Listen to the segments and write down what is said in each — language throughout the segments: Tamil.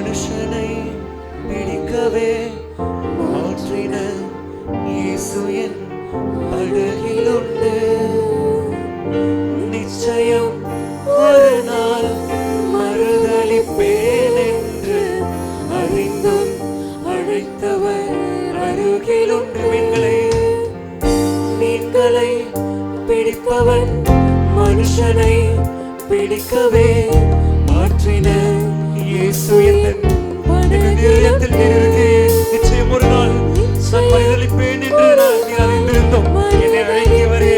மனுஷனை பிடிக்கவே மாற்றின இயேசு என் படகில் உண்டு. நிச்சயம் ஒரு நாள் மறுதலிப்பேன் என்று அறிந்தும் அழைத்தவர் அருகில் உண்டு. மீன்களை பிடிப்பவன் மனுஷனை பிடிக்கவே மாற்றின இயேசு என் படகில் நிறுத்தி. நிச்சயம் ஒரு நாள் நான் மறுதலிப்பேன் என்று நான் அறிந்திருந்தோம். என்னை அழைத்தவரே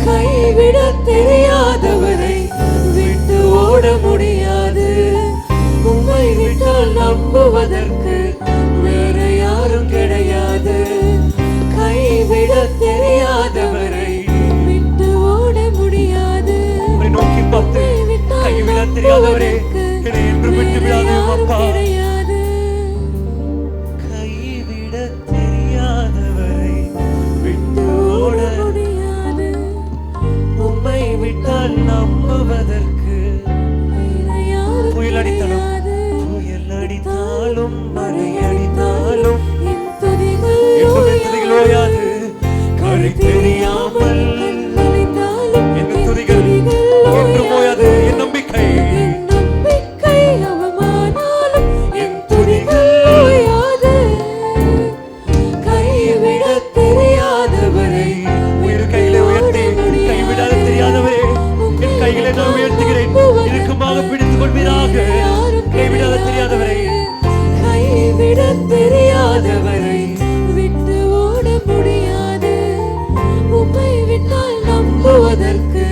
கைவிட தெரியாதவரை விட்டு ஓட முடியாது. உம்மை விட்டால் நம்புவதற்கு வேற யாரும் கிடையாது. கைவிட தெரியாதவரை விட்டு ஓட முடியாது. நோக்கி பார்த்து கைவிட தெரியாதவரே என்னை என்று விட்டு விடாதே அப்பா. கைவிட தெரியாதவரை விட்டு ஓட முடியாது. உம்மை விட்டால் நம்புவதற்கு புயல் அடித்தாலும் மழை அடித்தாலும் என் துதிகள் ஓயாது. கரை தெரியாமல் என் துதிகள் ஒன்றும் ஓயாது. என் நம்பிக்கை அவமானாலும் என் துதிகள் ஓயாது. கைவிட தெரியாதவரை உயிர் கையிலே உயர்த்தி கைவிட தெரியாதவரே என் கைகளை நான் உயர்த்துகிறேன். இறுக்கமாக பிடித்துக் கொள்வீராக. கைவிட தெரியாதவரை கைவிட தெரியாதவரை விட்டு ஓட முடியாது. உம்மை விட்டால் நம்புவதற்கு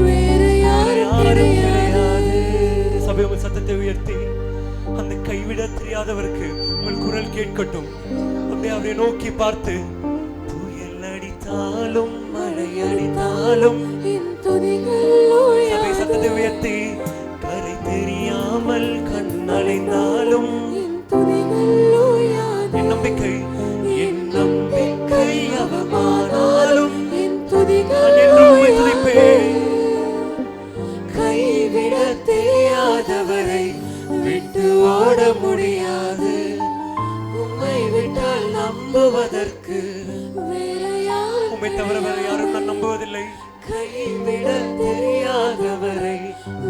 வேற யாரும் கிடையாது. சபை உங்கள் சத்தத்தை உயர்த்தி அந்த கைவிட தெரியாதவருக்கு உங்கள் குரல் கேட்கட்டும். அப்படியே அவரை நோக்கி பார்த்து புயல் அடித்தாலும் மழை அடித்தாலும் சபை சத்தத்தை உயர்த்தி கரை தெரியாமல் கண்ணலைந்தாலும் என் நம்பிக்கை அவமானாலும் நான் துதிப்பேன். கைவிட தெரியாதவரை விட்டு ஓட முடியாது. உம்மை விட்டால் நம்புவதற்கு உம்மை தவிர வேறு யாரும் நான் நம்புவதில்லை. கைவிட தெரியாதவரை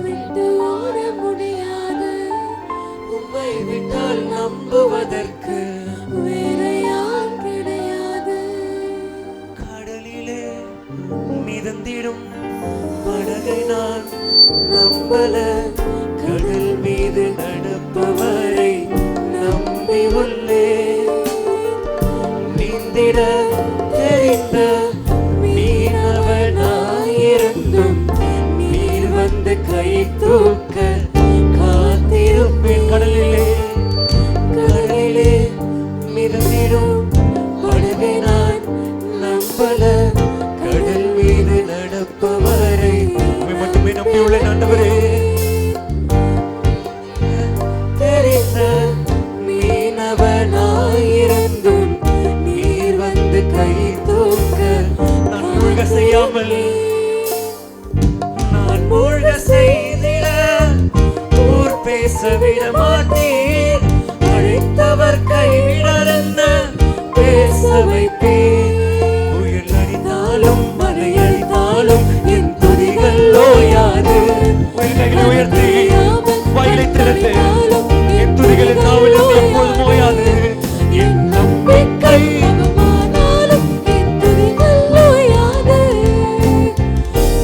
விட்டு ஓட முடியாது. உம்மை விட்டால் நம்புவதற்கு வேற யார் கிடையாது. கடலிலே மிதந்திடும் படகை நான் நம்பல. கடல் மீது நடப்பவரை நம்பி உள்ளே. நீந்திட தெரிந்த மீனவனாயிருந்தும் நீர் வந்து கை தூக்க காத்திருப்பேன். கடலிலே மிதந்திடும் படகை நான் நம்பல. கடல் மீது நடப்பவரை மட்டுமே நம்பியுள்ளேன். ஆண்டவரே தெரிந்த மீனவனாயிருந்தும் நீர் வந்து கை தூக்க நான் மூழ்க செய்யாமல் நான் மூழ்க செய்திட ஊர் பேச விட மாட்டீர். அழைத்தவர் கைவிடர் என்ன பேச வைப்பீர். புயல் அடித்தாலும் மழை அடித்தாலும் என் துதிகள் ஓயாது. கைகளை உயர்த்தி வாயிலை திறந்து என் துதிகளின் நாவிலும் எப்போதும் ஓயாது. என் நம்பிக்கை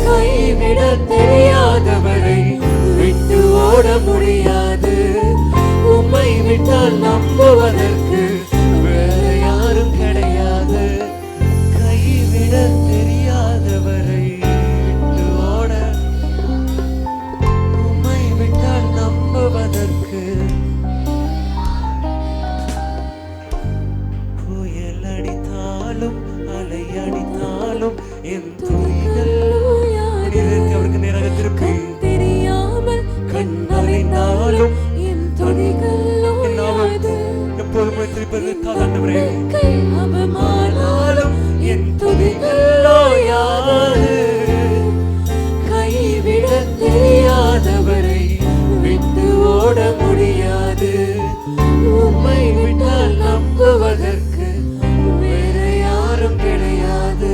கைவிட தெரியாதவரை விட்டு ஓட முடியாது. உம்மை விட்டால் நம்புவதற்கு வேற யாரும் கிடையாது. அவருக்கு நேராக திருப்பி தெரியாமல் கண் அறிந்தாலும் என் எப்போதுமே திருப்பது தாண்டவரே அவமானாலும் என் துதிகளோயாது கைவிட தெரியாதவரை விட்டு ஓட முடியாது உம்மை விட்டால் நம்புவதற்கு வேற யாரும் கிடையாது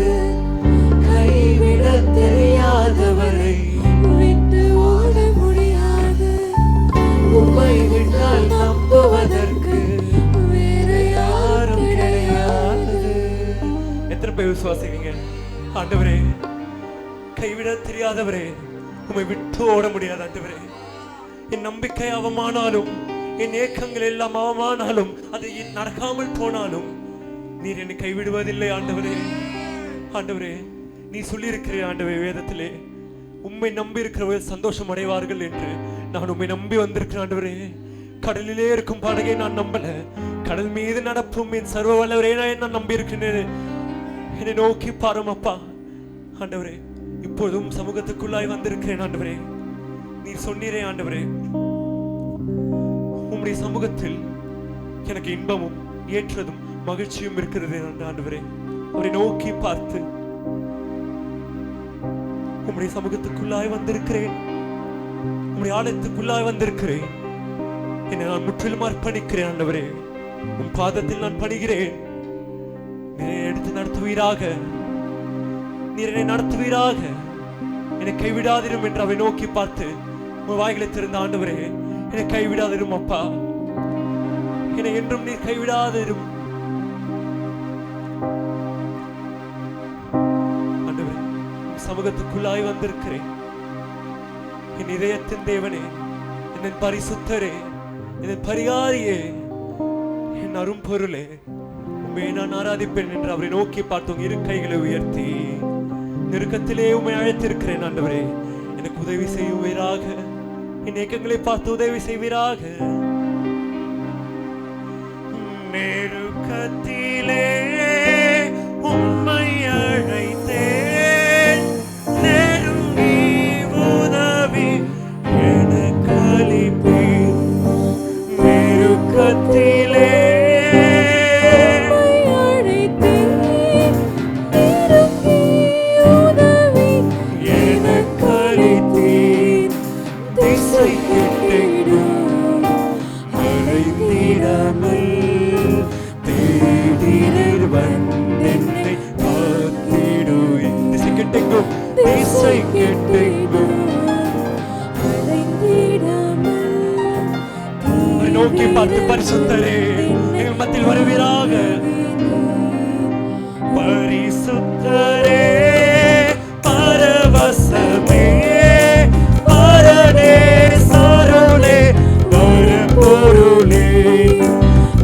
கைவிட தெரியாதவரை விட்டு ஓட முடியாது உம்மை விட்டால் நம்புவதற்கு வேற யாரும் கிடையாது. எத்தனை பேர் விசுவாசிக்கிறீங்க? ஆண்டவரே கைவிட தெரியாதவரே உம்மை விட்டு ஓட முடியாது. ஆண்டவரே என் நம்பிக்கை அவமானாலும் என் ஏக்கங்கள் எல்லாம் அவமானாலும் அது நடக்காமல் போனாலும் நீர் என்னை கைவிடுவதில்லை. ஆண்டவரே ஆண்டவரே நீ சொல்லியிருக்கிறேன் ஆண்டவரே வேதத்திலே உம்மை நம்பி இருக்கிறவர்கள் சந்தோஷம் அடைவார்கள் என்று. நான் உம்மை நம்பி வந்திருக்கிறேன் ஆண்டவரே. கடலிலே இருக்கும் படகை நான் நம்பல, கடல் மீது நடப்பும் என் சர்வ வல்லவரே நான் நம்பி இருக்கிறேன். என்னை நோக்கி பாரும் அப்பா. ஆண்டவரே இப்பொழுதும் சமூகத்துக்குள்ளாய் வந்திருக்கிறேன் ஆண்டவரே. நீர் சொன்னீரே ஆண்டவரே உம்முடைய சமூகத்தில் எனக்கு இன்பமும் ஏற்றதும் மகிழ்ச்சியும் இருக்கிறது ஆண்டவரே. அவரை நோக்கி பார்த்து உம்முடைய சமூகத்துக்குள்ளாய் வந்திருக்கிறேன், உம்முடைய ஆலயத்துக்குள்ளாய் வந்திருக்கிறேன். என்னை நான் முற்றிலும் அர்ப்பணிக்கிறேன் ஆண்டவரே. உம் பாதத்தில் நான் பணிகிறேன். நீரை எடுத்து நடத்துவீராக, நீர் என்னை நடத்துவீராக, என்னை கைவிடாதிரும் என்று அவரை நோக்கி பார்த்து உன் வாய்களை திறந்த ஆண்டவரே என்னை கைவிடாதிரும் அப்பா, என்னை என்றும் நீர் கைவிடாதிரும் ஆண்டவரே. சமூகத்துக்குள்ளாய் வந்திருக்கிறேன். என் இதயத்தின் தேவனே, என் பரிசுத்தரே, என் பரிகாரியே, என் அரும்பொருளே, உண்மை நான் ஆராதிப்பேன் என்று அவரை நோக்கி பார்த்தோம். இரு கைகளை உயர்த்தி நெருக்கத்திலே உண்மை அழைத்திருக்கிறேன் ஆண்டவரே. எனக்கு உதவி செய்வீராக, என் ஏக்கங்களை பார்த்து உதவி செய்வீராக. நெருக்கத்திலே உம்மை அழைத்தேன், நெருங்கி உதவி எனக்கு அளிப்பீர். நெருக்கத்திலே நோக்கி பார்த்து பரிசுத்தரே எங்கள் மத்தியில் வருவீராக. பரிசுத்தரே பரவசமே பரனே சருளே பரபொருளே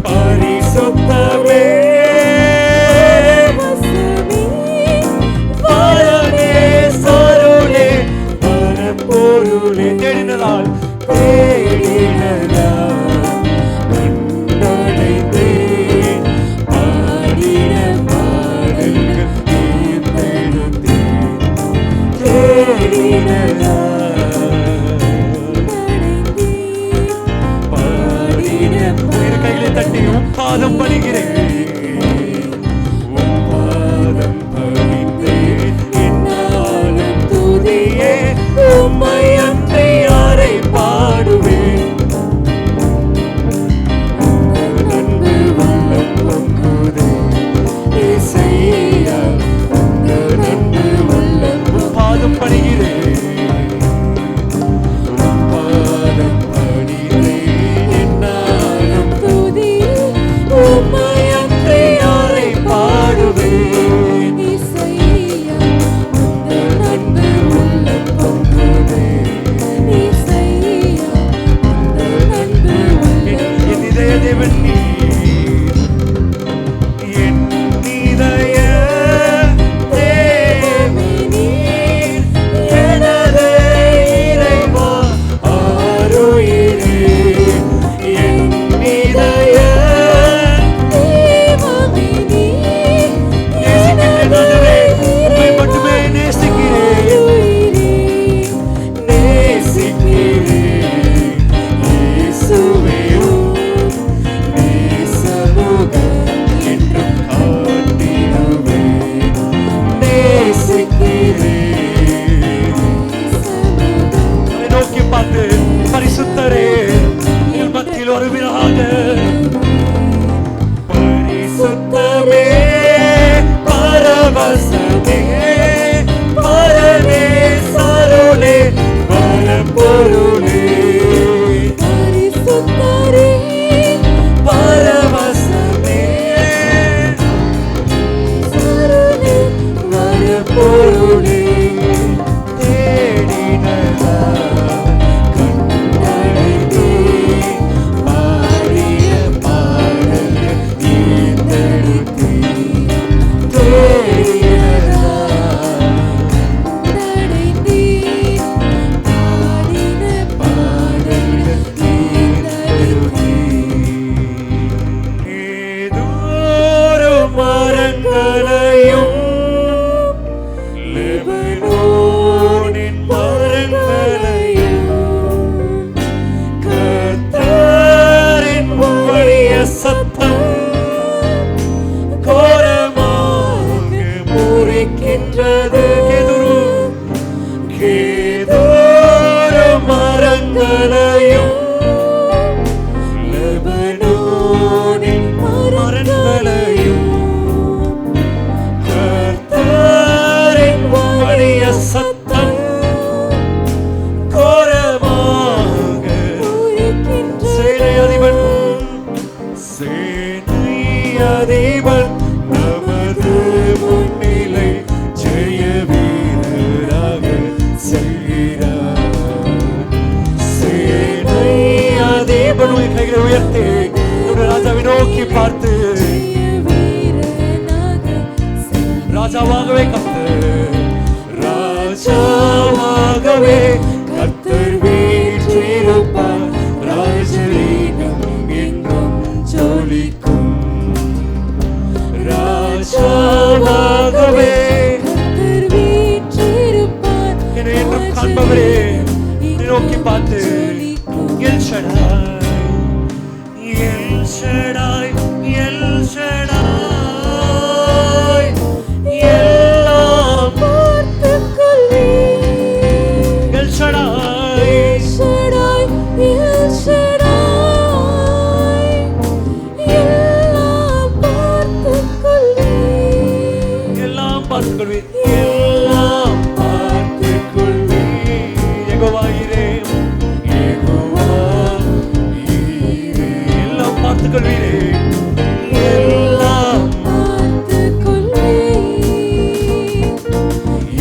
பரிசுத்தமே பரனே சருளே பரபொருளே. தேடினதால் தேடினதால் கைகளை தட்டி பாதம் பணிகிறேன், பாதம் பணிந்தேன். என்னாலும் துதியே உம்மை அன்றி யாரை பாடுவேன். நன்பு வல்லம் பொங்குதே இசையா, நன்பு வல்லம் பாதம் பணிகிறேன். பாதம் பணிந்தேன். என்னாலும் துதி உம்மை பார்த்து ராஜாவாகவே கர்த்தர், ராஜாவாகவே கர்த்தர் வீற்றிருப்பார். ராஜரீகம் என்றும் ஜொலிக்கும். ராஜாவாகவே கர்த்தர் வீற்றிருப்பார். என்னை என்றும் காண்பவரே நோக்கி பார்த்து El Shaddai, El Shaddai, El Shaddai, எல்லாம் பார்த்துக்கொள்வீர். El Shaddai, El Shaddai, El Shaddai, எல்லாம் பார்த்துக்கொள்வீர். எல்லாம் பார்த்துக்கொள்வீர். எல்லாம் பார்த்துக்கொள்வீர். யெகோவாயிரே, எல்லாம் பார்த்துக்கொள்வீரே. எல்லாம் பார்த்துக்கொள்வீர்.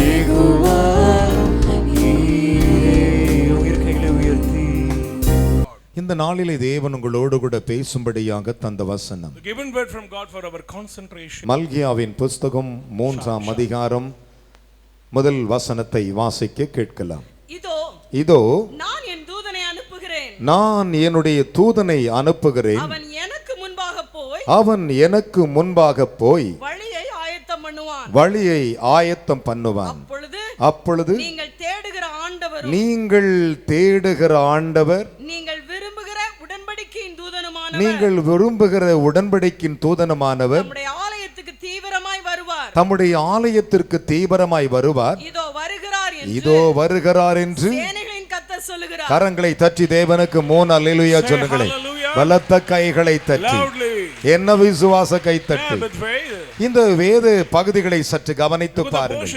யெகோவா உயிர் கைகளை உயர்த்தி. இந்த நாளிலே தேவன் உங்களோடு கூட பேசும்படியாக தந்த வசனம் The given word from God for our concentration. மல்கியாவின் புஸ்தகம் 3ஆம் அதிகாரம் முதல் வசனத்தை வாசிக்க கேட்கலாம். இதோ நான் என் தூதனை அனுப்புகிறேன். நான் என்னுடைய தூதனை அனுப்புகிறேன். அவன் எனக்கு முன்பாக போய் வழியை ஆயத்தம் பண்ணுவான். அப்பொழுது நீங்கள் தேடுகிற ஆண்டவர், நீங்கள் விரும்புகிற உடன்படிக்கையின் தூதனமானவர் தம்முடைய ஆலயத்திற்கு தீவிரமாய் வருவார். இதோ வருகிறார் என்று கரங்களை தட்டி தேவனுக்கு 3 அல்லேலூயா சொல்லுங்களேன். பலத்த கைகளை தட்டி என்ன விசுவாச கை தட்டி இந்த வேத பகுதிகளை சற்று கவனித்து பாருங்கள்.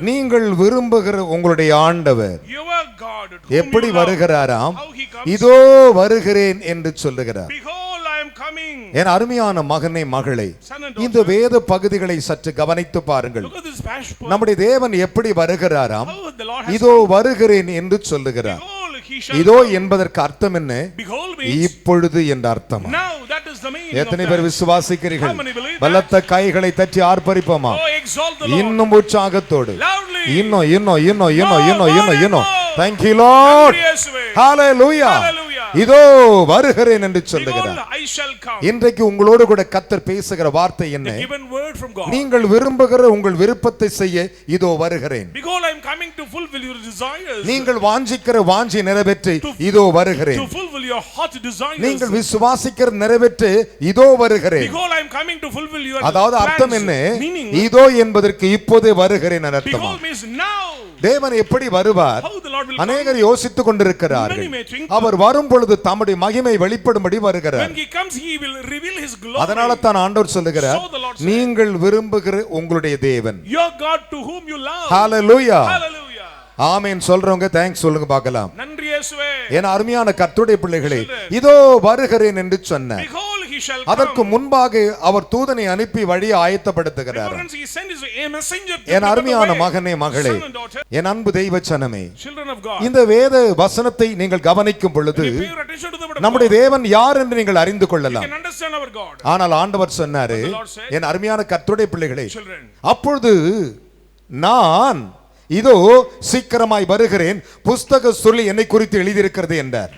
நீங்கள் விரும்புகிற உங்களுடைய ஆண்டவர் எப்படி வருகிறாராம்? இதோ வருகிறேன் என்று சொல்லுகிறார். என் அருமையான மகனே, மகளே, இந்த வேத பகுதிகளை சற்று கவனித்து பாருங்கள். நம்முடைய தேவன் எப்படி வருகிறாராம்? இதோ வருகிறேன் என்று சொல்லுகிறார். இதோ என்பதற்கு அர்த்தம் என்ன? இப்பொழுது என்ற அர்த்தம். எத்தனை பேர் விசுவாசிக்கிறீர்கள்? பலத்த கைகளை தட்டி ஆர்ப்பரிப்போமா? இன்னும் உற்சாகத்தோடு இன்னும் இன்னும் இன்னும் இன்னும் இன்னும் இன்னும் இன்னும். Thank you Lord. Hallelujah. இதோ வருகிறேன் என்று சொல்லுகிறார். இன்றைக்கு உங்களோடு கூட கர்த்தர் பேசுகிற வார்த்தை என்ன? நீங்கள் விரும்புகிற உங்கள் விருப்பத்தை செய்ய இதோ வருகிறேன். நீங்கள் வாஞ்சிக்கிற வாஞ்சி நிறைவேற்றி இதோ வருகிறேன். நீங்கள் விசுவாசிக்கிற நிறைவேற்றி இதோ வருகிறேன். அதாவது அர்த்தம் என்ன? இதோ என்பதற்கு இப்போதே வருகிறேன் அர்த்தம். தேவன் எப்படி வருவார்? அநேகர் யோசித்துக் கொண்டிருக்கிறார்கள். அவர் வரும் பொழுது தம்முடைய மகிமை வெளிப்படும்படி வருகிறார். அதனால தான் ஆண்டவர் சொல்லுகிறார், நீங்கள் விரும்புகிற உங்களுடைய தேவன். ஹalleluya. ஆமென் சொல்றவங்க தேங்க்ஸ் சொல்லுங்க பார்க்கலாம். நன்றி இயேசுவே. என் அருமையான கர்த்தருடைய பிள்ளைகளே, இதோ வருகிறேன் என்று சொன்னார். அதற்கு முன்பாக அவர் தூதனை அனுப்பி வழியை ஆயத்தப்படுத்துகிறார். என் அருமையான மகனே, மகளே, என் அன்பு தெய்வ ஜனமே, இந்த வேத வசனத்தை நீங்கள் கவனிக்கும் பொழுது நம்முடைய தேவன் யார் என்று நீங்கள் அறிந்து கொள்ளலாம். ஆனால் ஆண்டவர் சொன்னாரு, என் அருமையான கர்த்தருடைய பிள்ளைகளே, அப்பொழுது நான் இதோ சீக்கிரமாய் வருகிறேன், புஸ்தக சொல்லி என்னை குறித்து எழுதியிருக்கிறது என்றார்.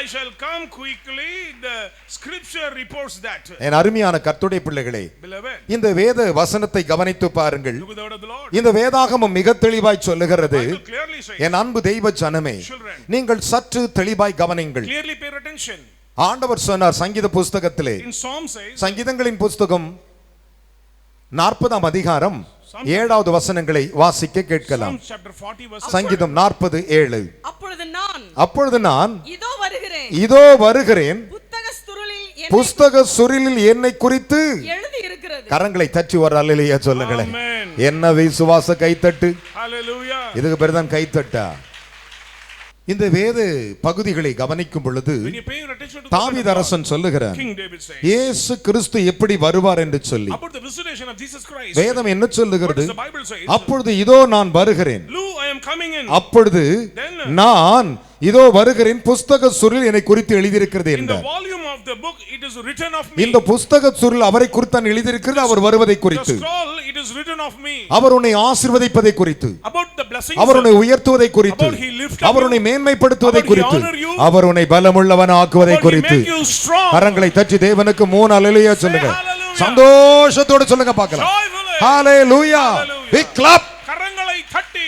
I shall come quickly, the scripture reports that. என் அருமையான கர்த்தருடைய பிள்ளைகளே, இந்த வேத வசனத்தை கவனித்து பாருங்கள். இந்த வேதாகமம் மிக தெளிவாய் சொல்லுகிறது. என் அன்பு தெய்வ ஜனமே, நீங்கள் சற்று தெளிவாய் கவனியுங்கள். ஆண்டவர் சொன்னார் சங்கீத புஸ்தகத்திலே, சங்கீதங்களின் புஸ்தகம் 40ஆம் அதிகாரம் 7வது வசனங்களை வாசிக்க கேட்கலாம். சங்கீதம் 40:7. அப்பொழுது நான் இதோ வருகிறேன், புஸ்தக சுருளில் என்னை குறித்து கரங்களை தட்டி ஒரு அல்லேலூயா சொல்லுங்களேன். என்ன விசுவாச கைத்தட்டு! இதுக்கு பேர் தான் கைத்தட்டா? இந்த வேத பகுதிகளை கவனிக்கும் பொழுது தாவீது அரசன் சொல்லுகிறார், இயேசு கிறிஸ்து எப்படி வருவார் என்று சொல்லி. வேதம் என்ன சொல்லுகிறது? அப்பொழுது இதோ நான் வருகிறேன், அப்பொழுது நான் இதோ வருகிறேன், புஸ்தக சுருளில் என்னை குறித்து எழுதியிருக்கிறது என்றார். the book, it is written of me. இந்த புஸ்தக சுருள் அவரை குறித்து தான் எழுதியிருக்கிறது, அவர் வருவதை The குறித்து. scroll, it is written of me. அவர் உன்னை ஆசீர்வதிப்பதை குறித்து, About the blessings. அவர் உன்னை உயர்த்துவதை குறித்து, About he lift up அவர் உன்னை மேன்மைப்படுத்துவதை about he குறித்து, honor you. அவர் உன்னை பலமுள்ளவன் ஆக்குவதை About he குறித்து. make you strong. கரங்களை தட்டி தேவனுக்கு 3 அல்லேலூயா சொல்லுங்க. hallelujah. சந்தோஷத்தோடு சொல்லுங்க பார்க்கலாம். Joyfully. ஹalleluya. Hallelujah. Big clap. கரங்களை தட்டி.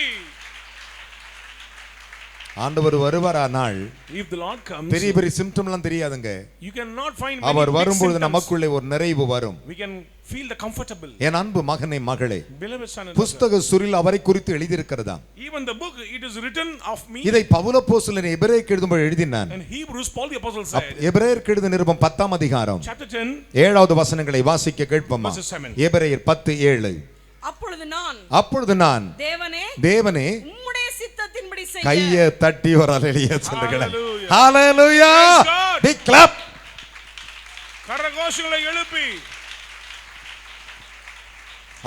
ஆண்டவர் வருவாரானால் If the Lord comes, பெரிய பெரிய சிம்டம்லாம் தெரியாதுங்க. you cannot find our many big வரும்போது symptoms. நமக்குள்ளே ஒரு நிறைவு வரும். We can feel the comfortable. என் அன்பு மகனே மகளே, Beloved son and daughter. புஸ்தக சுருள் அவரை குறித்து எழுதியிருக்கிறதா. Even the book, it is written of me. இதை பவுல் அப்போஸ்தலன் எபிரேயருக்கு எழுதும்போது எழுதினான். And Hebrews, Paul the apostle said, எபிரேயருக்கு எழுதின நிருபம் 10ஆம் அதிகாரம் chapter 10, 7வது வசனங்களை வாசிக்க கேட்போமா. verses 7. எபிரேயர் 10:7. அப்பொழுது நான் தேவனே உம்முடைய சித்தத்தின்படி செய்ய கையை தட்டி ஒரு அல்லேலூயா சொல்லுங்களேன். Hallelujah. ஹalleluya. Praise God. Big clap. கரகோஷங்களை எழுப்பி.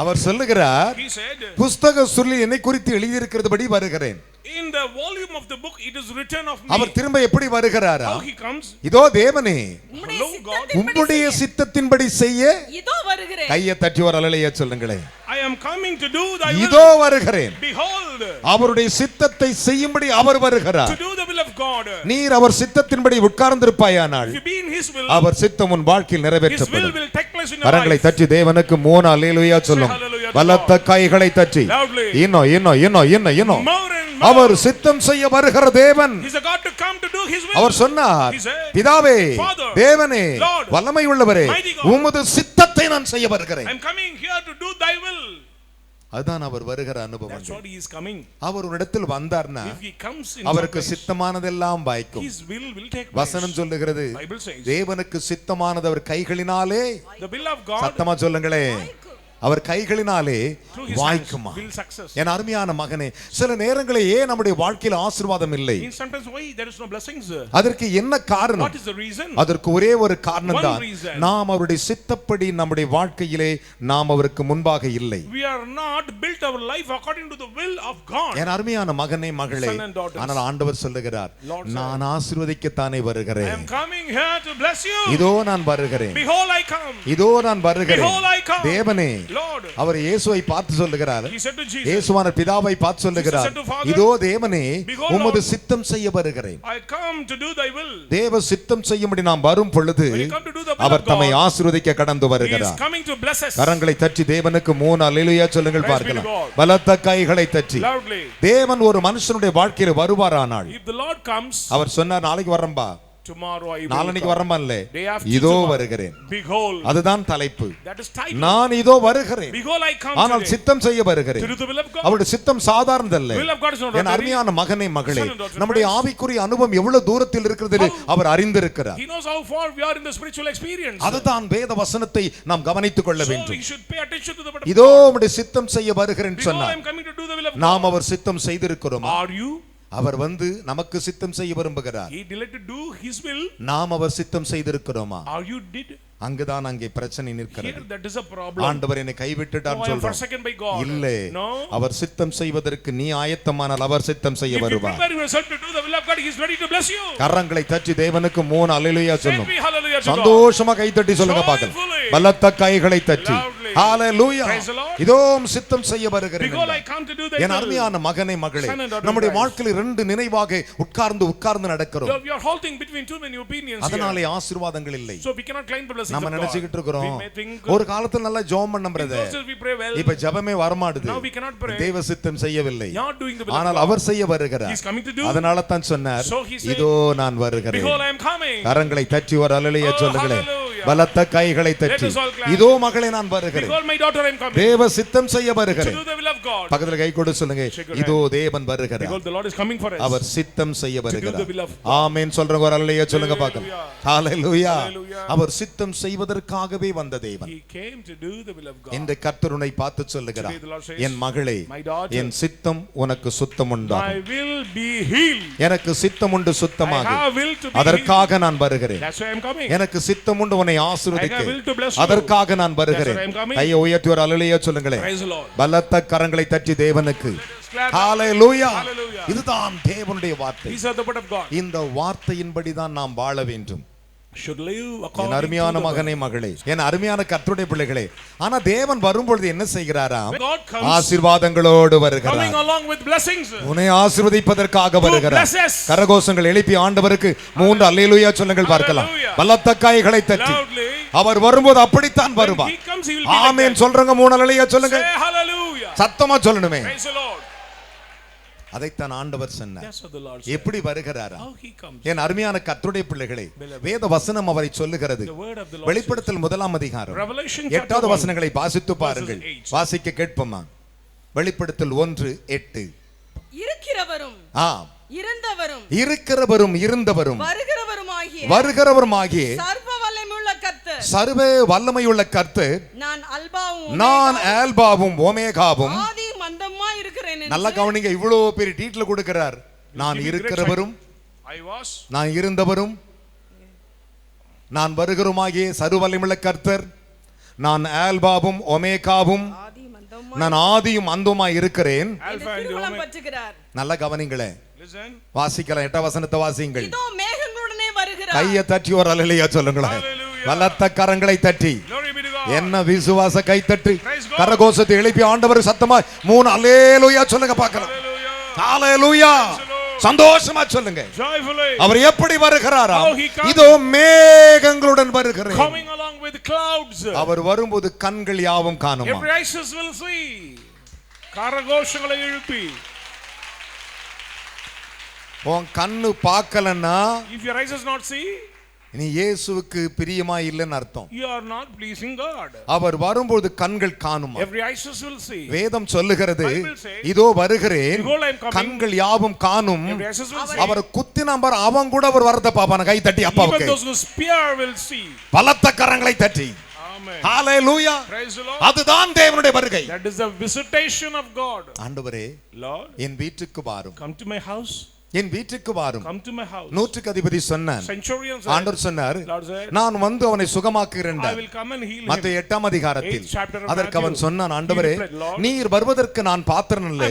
அவர் சொல்லுகிறார், He said, புஸ்தக சுருளில் என்னை குறித்து எழுதியிருக்கிறதுபடி வருகிறேன். in the volume of the book, it is written of me. அவர் திரும்ப எப்படி வருகிறாரா? How he comes? இதோ தேவனே Hello, God. உம்முடைய சித்தத்தின்படி செய்ய இதோ வருகிறேன். கையை தட்டி ஒரு அல்லேலூயா சொல்லுங்களேன். I am coming to do thy இதோ will. வருகிறேன். Behold, அவருடைய சித்தத்தை செய்யும்படி அவர் வருகிறார். to do the will of God. நீர் அவர் சித்தத்தின்படி உட்கார்ந்திருப்பாயானால் If you be in his will, அவர் சித்தம் உன் வாழ்க்கையில் his will நிறைவேற்றப்படும். will take place in your கரங்களை life. தட்டி தேவனுக்கு 3 அல்லேலூயா சொல்லும். hallelujah to பலத்த கைகளை தட்டி Loudly. இன்னும் More and more. அவர் சித்தம் செய்ய வருகிற தேவன். He's a God to come to do his will. அவர் சொன்னார், He said, பிதாவே, Father, தேவனே, Lord, வல்லமை உள்ளவரே, mighty God, உமது சித்தத்தை நான் செய்ய வருகிறேன். I'm coming here to do thy will. அதுதான் அவர் வருகிற That's அனுபவம். what he is coming. அவர் உன்னிடத்தில் வந்தார்னா If he comes in அவருக்கு some place, சித்தமானதெல்லாம் வாய்க்கும். his will take place. வசனம் சொல்லுகிறது, Bible says, தேவனுக்கு சித்தமானது அவர் கைகளினாலே, the will of God சத்தமா சொல்லுங்களே, அவர் கைகளினாலே through his hands வாய்க்குமா. will success. என் அருமையான மகனே, சில நேரங்களில் ஏன் நம்முடைய வாழ்க்கையில் ஆசீர்வாதம் இல்லை? In sometimes why there is no blessings? அதற்கு என்ன காரணம்? What is the reason? அதற்கு ஒரே ஒரு காரணம் தான், One reason. நாம் அவருடைய சித்தப்படி நம்முடைய வாழ்க்கையிலே நாம் அவருக்கு முன்பாக இல்லை. We are not built our life according to the will of God. என் அருமையான மகனே மகளே, Son and daughters. ஆனால் ஆண்டவர் சொல்லுகிறார், Lord said, நான் ஆசீர்வதிக்கத்தானே I வருகிறேன். am coming here to bless you. இதோ நான் வருகிறேன், Behold, I come. இதோ நான் வருகிறேன். Behold, I come. தேவனே, Lord, அவர் இயேசுவை பார்த்து சொல்லுகிறார், he said to Jesus, இயேசுவான பிதாவை பார்த்து சொல்லுகிறார், Jesus said to Father, இதோ தேவனே, Behold, உமது Lord, சித்தம் செய்ய வருகிறேன். I come to do thy will. தேவ சித்தம் செய்யும்படி நாம் வரும் பொழுது When you come to do the will our of தம்மை God, ஆசீர்வதிக்க கடந்து he is வருகிறார். coming to bless us. கரங்களை தட்டி தேவனுக்கு 3 அல்லேலூயா சொல்லுங்கள் Praise be to பார்க்கலாம். God. பலத்த கைகளை தட்டி. Loudly. தேவன் ஒரு மனுஷனுடைய வாழ்க்கையில் வருவாரானால், If the Lord comes, அவர் சொன்னார், நாளைக்கு வரம்பா, tomorrow I will நாளைக்கு come. வரம்பா இல்ல, Day after இதோ tomorrow. வருகிறேன். Behold, அதுதான் தலைப்பு. that is title. நான் இதோ வருகிறேன், Behold, I come ஆனால் today சித்தம் செய்ய to வருகிறேன். do the will of God. அவருடைய சித்தம் சாதாரணதல்ல. The will of God is not N ordinary. அருமையான மகனே மகளே, Son and daughter, நம்முடைய friends. ஆவிக்குரிய அனுபவம் எவ்வளவு தூரத்தில் இருக்கிறது என்று அவர் அறிந்திருக்கிறார். He knows how far we are in the spiritual experience. அதுதான் வேத வசனத்தை நாம் கவனித்துக் கொள்ள So வேண்டும். we should pay attention to the word of இதோ God. உம்முடைய சித்தம் செய்ய வருகிறேன் Behold, I சொன்னார். am coming to do the will of நாம் God. அவர் சித்தம் செய்திருக்கிறோம். Are you? அவர் வந்து நமக்கு சித்தம் செய்ய விரும்புகிறார். He delighted to do his will. நாம் அவர் சித்தம் செய்திருக்கிறோமா? Are you did? அங்குதான் அங்கே பிரச்சனை Here நிற்கிறது. that is a problem. ஆண்டவர் என்னை கைவிட்டுட்டார் No, I am சொல்றோம். forsaken by God. இல்லை, No. அவர் சித்தம் செய்வதற்கு நீ ஆயத்தமானால் அவர் சித்தம் செய்ய If you வருவார். prepare yourself to do the will of God, he is ready to bless you. கரங்களை தட்டி தேவனுக்கு 3 அல்லேலூயா Say சொல்லும். me hallelujah to God. சந்தோஷமா கை தட்டி சொல்லுங்க பார்க்கலாம். Joyfully. பலத்த கைகளை தட்டி Loudly. Hallelujah. Praise the Lord. இதோ சித்தம் செய்ய வருகிறேன். Behold, I come to do thy N will. அருமையான மகனே மகளே, Son and daughter நம்முடைய Christ. வாழ்க்கையில் 2 நினைவாக உட்கார்ந்து நடக்கிறோம். We are halting between too many opinions here. அதனாலே ஆசீர்வாதங்கள் இல்லை. So we cannot claim the blessings நம்ம of God. நினைச்சிட்டு இருக்கோம், We may think ஒரு காலத்துல நல்லா ஜெபம் பண்ண in brother, those days we pray well. இப்ப ஜெபமே வர மாட்டுது. Now we cannot pray. தேவ சித்தம் செய்யவில்லை. Not doing the will of ஆனால் God. அவர் செய்ய வருகிறார். He is coming to do. அதனால தான் சொன்னார், So he said, இதோ நான் வருகிறேன். Behold, I am coming. கரங்களை தட்டி ஒரு அல்லேலூயா Oh, சொல்லுங்களேன். hallelujah. பலத்த கைகளை தட்டி, Let us all clap. இதோ மகளே நான் வருகிறேன். Behold, my daughter, I am coming. தேவ சித்தம் செய்ய To வருகிறேன். do the will of God. பக்கத்துல கை கொடு சொல்லுங்க, Shake your இதோ தேவன் வருகிறார். Behold, the Lord is coming for us. அவர் சித்தம் செய்ய the will வருகிறார். of God. ஆமென் சொல்றவங்க ஒரு அல்லேலூயா சொல்லுங்க பார்க்கலாம். ஹalleluya. Hallelujah. அவர் சித்தம் செய்வதற்காகவே வந்த தேவன். He came to do the will of God. இந்த கர்த்தருனை பார்த்து சொல்லுகிறார், Today the Lord says, என் மகளே, my daughter, என் சித்தம் உனக்கு சுத்தம் my உண்டாகும். will be healed. எனக்கு சித்தம் உண்டு I சுத்தமாக, have will to be healed. அதற்காக நான் வருகிறேன். That's why I am coming. எனக்கு சித்தம் உண்டு உன்னை I have will ஆசீர்வதிக்க, to bless you. அதற்காக நான் வருகிறேன். That's why I am coming. கையை உயர்த்தி ஒரு அல்லேலூயா சொல்லுங்களேன். Praise the Lord. பலத்த கரங்களை தட்டி தேவனுக்கு Clap. ஹalleluya. Hallelujah. இதுதான் தேவனுடைய வார்த்தை. These are the word of God. இந்த வார்த்தையின்படி தான் நாம் வாழ வேண்டும். should live என் according அருமையான to the மகனே மகளே, என் அருமையான கர்த்தருடைய பிள்ளைகளே, ஆனா தேவன் வரும்பொழுது என்ன செய்கிறாராம்? When God comes, ஆசீர்வாதங்களோடு வருகிறார். coming along with blessings. உன்னை ஆசீர்வதிப்பதற்காக வருகிறார். blesses. கரகோஷங்கள் எழுப்பி ஆண்டவருக்கு 3 அல்லேலூயா சொல்லுங்கள் பார்க்கலாம். பலத்த கைகளை தட்டி Loudly. அவர் வரும்போது அப்படித்தான் When வருவார். he comes, he will be like amen that. சொல்றங்க 3 அல்லேலூயா சொல்லுங்க. Say hallelujah. சத்தமா சொல்லணுமே. Praise the Lord. அதைத்தான் ஆண்டவர் சொன்னார். That's what the Lord said. எப்படி வருகிறாரா? How he comes. என் அருமையான கர்த்தருடைய பிள்ளைகளே, வேத வசனம் அவரை சொல்லுகிறது. The word of the Lord வெளிப்படுத்தல் 1 அதிகாரம் Revelation 8வது 1 வசனங்களை வாசித்து பாருங்கள். verses 8. வாசிக்க கேட்போமா? வெளிப்படுத்தல் 1:8. இருக்கிறவரும் இருந்தவரும் இருக்கிறவரும் இருந்தவரும் வருகிறவருமாகிய சர்வ வல்லமையுள்ள கர்த்தர் நான் ஆல்பாவும் ஓமேகாவும். நல்ல கவனிங்க, இவ்வளவு பெரிய டீட்டில் கொடுக்கிறார். நான் இருக்கிறவரும் நான் இருந்தவரும் நான் வருகிறவருமாகிய சர்வ வல்லமையுள்ள கர்த்தர், நான் ஆல்பாவும் ஒமேகாவும், நான் ஆதியும் அந்தமாய் இருக்கிறேன். நல்ல கவனிங்களே, வாசிக்கலாம். 8வது வசனத்தை வாசிங்கள். கையை தட்டி ஒரு அல்லேலூயா சொல்லுங்களேன். பலத்த கரங்களை தட்டி, என்ன விசுவாச கை தட்டி கரகோஷத்தை எழுப்பி ஆண்டவர் சத்தமா 3 அல்லேலூயா சொல்லுங்க பார்க்கலாம். அல்லேலூயா சந்தோஷமா சொல்லுங்க. அவர் எப்படி வருகிறாரா? இதோ மேகங்களுடன் வருகிறார். அவர் வரும்போது கண்கள் யாவும் காணுமா? கரகோஷங்களை எழுப்பி உன் கண்ணு பார்க்கலன்னா, if your eyes does not see, நீ இயேசுவுக்கு பிரியமா இல்லைன்னு அர்த்தம். you are not pleasing God. அவர் வரும்போது கண்கள் காணுமா? Every eyes will see. வேதம் சொல்லுகிறது, இதோ வருகிறேன், கண்கள் யாவும் காணும். அவர் குத்தின பார், அவன் கூட அவர் வரத பாப்பான. கை தட்டி அப்பாவுக்கு. Even those who spear will see. பலத்த கரங்களை தட்டி. Amen. Hallelujah. Praise the Lord. அதுதான் தேவனுடைய வருகை. That is the visitation of God. ஆண்டவரே, Lord, என் வீட்டுக்கு வாரும். come to my house. என் வீட்டுக்கு வாரும். Come to my house. நூற்றுக்கு அதிபதி சொன்னார். ஆண்டவர் சொன்னார், நான் வந்து அவனை சுகமாக்குகிறேன். I will come and heal him. மத்தேயு 8ஆம் அதிகாரத்தில் அதற்கு அவன் சொன்னான், ஆண்டவரே, நீர் வருவதற்கு நான் பாத்திரன் இல்லை.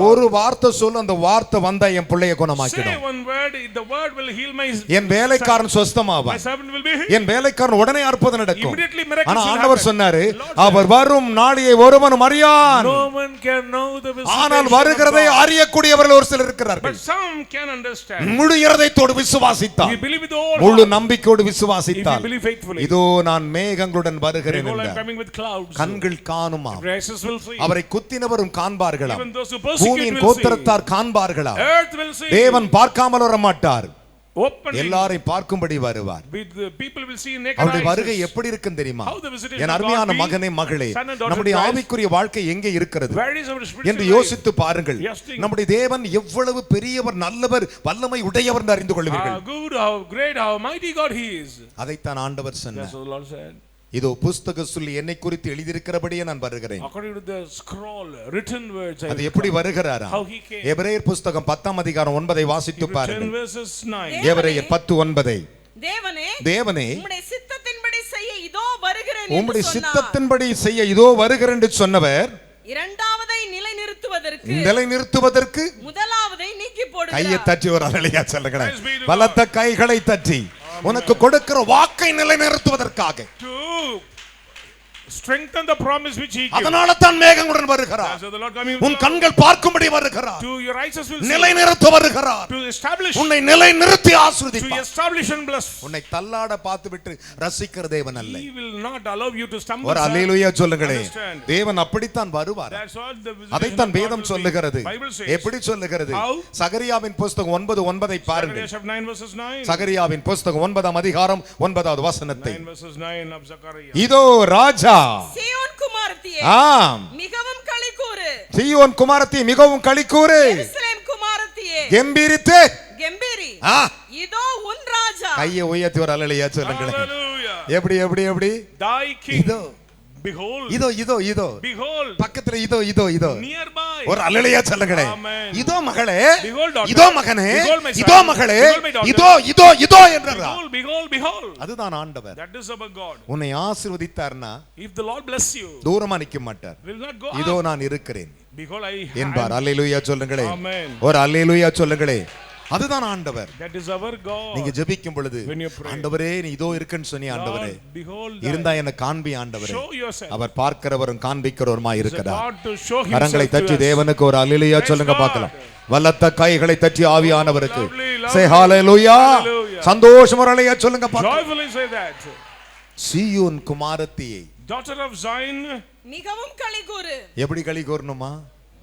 ஒரு வார்த்தை சொல்ல, அந்த வார்த்தை வந்தா என் பிள்ளையை குணமாக்கிடும். Say one word, the word will heal my. என் வேலைக்காரன் சுஸ்தமாவான். My servant will be healed. என் வேலைக்காரன் உடனே அற்புதம் நடக்கும். Immediately miracles ஆனா will ஆண்டவர் happen. சொன்னாரு, அவர் வரும் நாளியை ஒருவனும் அறியான். No one can know the visitation. ஆனால் வருகிறதை அறியக்கூடியவர்கள் ஒரு சிலர் இருக்கிறார்கள். But some can understand. முழு இருதயத்தோடு விசுவாசித்தார், believe with all முழு நம்பிக்கையோடு விசுவாசித்தார். believe faithfully. இதோ நான் மேகங்களுடன் வருகிறேன் I'm என்றார். coming with clouds. கண்கள் காணுமா? Graces will see. அவரை குத்தினவரும் காண்பார்களாம். Even those who persecute பூமியின் will see. கோத்திரத்தார் காண்பார்களாம். Earth will see. தேவன் பார்க்காமல் வர மாட்டார், Openly. எல்லாரையும் பார்க்கும்படி வருவார். With the people will see naked அவருடைய eyes. வருகை எப்படி இருக்கும் தெரியுமா? How the visitation N of அருமையான God be? மகனே மகளே, Son and daughter நம்முடைய Christ. ஆவிக்குரிய வாழ்க்கை எங்கே இருக்கிறது Where is our spiritual என்று life? யோசித்து பாருங்கள். Yes, think. நம்முடைய தேவன் எவ்வளவு பெரியவர், நல்லவர், வல்லமை உடையவர் என்று அறிந்து கொள்வீர்கள். How good, how great, how mighty God he is. அதைத்தான் ஆண்டவர் சொன்னார். That's what the Lord said. இதோ புஸ்தக சொல்லி என்னை குறித்து எழுதியிருக்கிறபடியே நான் வருகிறேன். According to the scroll, written words. அது எப்படி வருகிறாரா? How he came. எபிரேயர் புஸ்தகம் 10ஆம் அதிகாரம் 9ஐ வாசித்து பாருங்கள். 10 verses 9. எபிரேயர் 10:9. தேவனே, உம்முடைய சித்தத்தின்படி செய்ய இதோ வருகிறேன் உம்முடைய சித்தத்தின்படி செய்ய இதோ வருகிறேன் என்று சொன்னவர், இரண்டாவதை நிலைநிறுத்துவதற்கு முதலாவதை நீக்கி போடுகிறார். கையை தட்டி ஒரு அல்லேலூயா சொல்லுங்களேன். பலத்த கைகளை தட்டி உனக்கு கொடுக்கிற வாக்கை நிலைநிறுத்துவதற்காக. Strengthen the promise which he gave. அதனால தான் மேகங்களுடன் வருகிறார். உன் கண்கள் பார்க்கும்படி வருகிறார். To your eyes will see. நிலைநிறுத்த வருகிறார். To establish. உன்னை நிலைநிறுத்தி ஆசீர்வதிப்பார். To establish and bless. உன்னை தள்ளாட பார்த்துவிட்டு ரசிக்கிற தேவன் அல்ல. He will not allow you to stumble. ஒரு அல்லேலூயா சொல்லுங்களே. தேவன் அப்படித்தான் வருவார். அதைத்தான் வேதம் சொல்லுகிறது. எப்படி சொல்லுகிறது? சகரியாவின் புத்தகம் 9:9ஐ பாருங்கள். சகரியாவின் புத்தகம் 9ஆம் அதிகாரம் 9வது வசனத்தை. இதோ ராஜா சீயோன் குமாரத்தியே மிகவும் களிகூரு. சீயோன் குமாரத்தியே மிகவும் களிகூரு. எருசலேம் குமாரத்தியே கெம்பீரித்து கெம்பீரி. இதோ உன் ராஜா. கையை உயர்த்தி ஒரு அல்லேலூயா சொல்லுங்கள். எப்படி எப்படி எப்படி? Thy king. இதோ behold. இதோ இதோ இதோ. behold. பக்கத்துல இதோ இதோ இதோ. nearby. ஒரு அல்லேலூயா சொல்லுங்களே. இதோ மகளே, behold daughter. இதோ மகனே, இதோ மகளே, இதோ இதோ இதோ என்றார். behold behold behold. அதுதான் ஆண்டவர். That is our God. உன்னை ஆசீர்வதித்தார்னா, if the Lord bless you, தூரமா நிக்க மாட்டார். will not go. இதோ நான் இருக்கிறேன் behold I என்பார். அல்லேலூயா சொல்லுங்களே. Amen. ஒரு அல்லேலூயா சொல்லுங்களே. அதுதான் ஆண்டவர். That is our God. நீங்க ஜெபிக்கும் பொழுது When you pray, ஆண்டவரே நீ இதோ இருக்கேன்னு சொன்னி ஆண்டவரே Lord, behold இருந்தா எனக்கு காண்பி ஆண்டவரே. show yourself. Our பார்க்கிறவரும் காண்பிக்கிறவருமாய் He's a இருக்கிறார். God to show himself கரங்களை to தட்டி us. தேவனுக்கு ஒரு அல்லேலூயா சொல்லுங்க Praise பார்க்கலாம். God. வல்லத்த கைகளை தட்டி ஆவியானவருக்கு Lovely, lovely. say hallelujah. Hallelujah. சந்தோஷம் ஒரு அல்லேலூயா சொல்லுங்க பார்க்கலாம். Joyfully say that. Zion குமாரத்தியே, Daughter of Zion, மிகவும் களிகூரு. எப்படி களி கூறணுமா?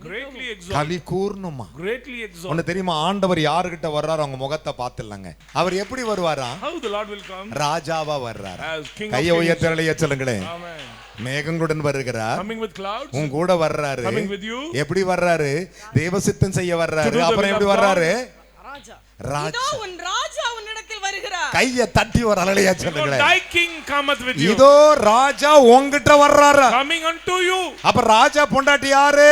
greatly exalt. களி கூறணுமா? Greatly exalt. ஒன்னு தெரியுமா, ஆண்டவர் யாருகிட்ட வர்றாரு அவங்க முகத்தை பார்த்துடலாங்க. அவர் எப்படி வருவாரா? How the Lord will come? ராஜாவா வர்றாரு. As King of கையை Kings. உயர்த்தலையே சொல்லுங்களேன். Amen. மேகங்களுடன் வருகிறார், Coming with clouds. உன் கூட வர்றாரு. Coming with you. எப்படி வர்றாரு? தேவசித்தம் செய்ய To வர்றாரு. do the அப்புறம் will எப்படி of வர்றாரு? ராஜா. ராஜா. இதோ உன் ராஜா உன்னிடத்தில் வருகிறார். கையை தட்டி ஒரு அலையா Behold, சொல்லுங்களேன். thy king cometh with you. இதோ ராஜா உன்கிட்ட வர்றாரு. Coming unto you. அப்ப ராஜா பொண்டாட்டி யாரு?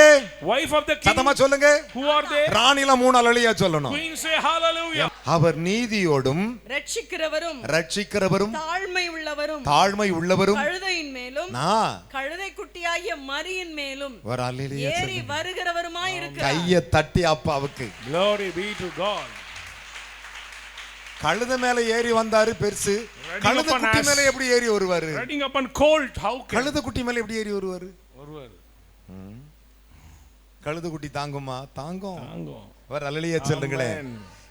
Wife of the king. சத்தமா சொல்லுங்க. Who are they? ராணில 3 அலையா சொல்லணும். Queen say hallelujah. அவர் நீதியோடும் ரட்சிக்கிறவரும் ரட்சிக்கிறவரும் தாழ்மை உள்ளவரும் தாழ்மை உள்ளவரும் கழுதையின் மேலும் கழுதை குட்டியாகிய மரியின் மேலும் ஒரு அல்லேலூயா ஏறி சொல்லுங்க. வருகிறவருமாய் இருக்கிறார். கையை தட்டி அப்பாவுக்கு. Glory be to God. கழுத மேல ஏறி வந்தாரு பெருசு. கழுத குட்டி மேல எப்படி ஏறி வருவாரு? Riding upon colt, how can? கழுத குட்டி மேல எப்படி ஏறி வருவாரு? ஒருவர். கழுத குட்டி தாங்குமா? தாங்கும். தாங்கும். அவர் அல்லேலூயா சொல்லுங்களேன்.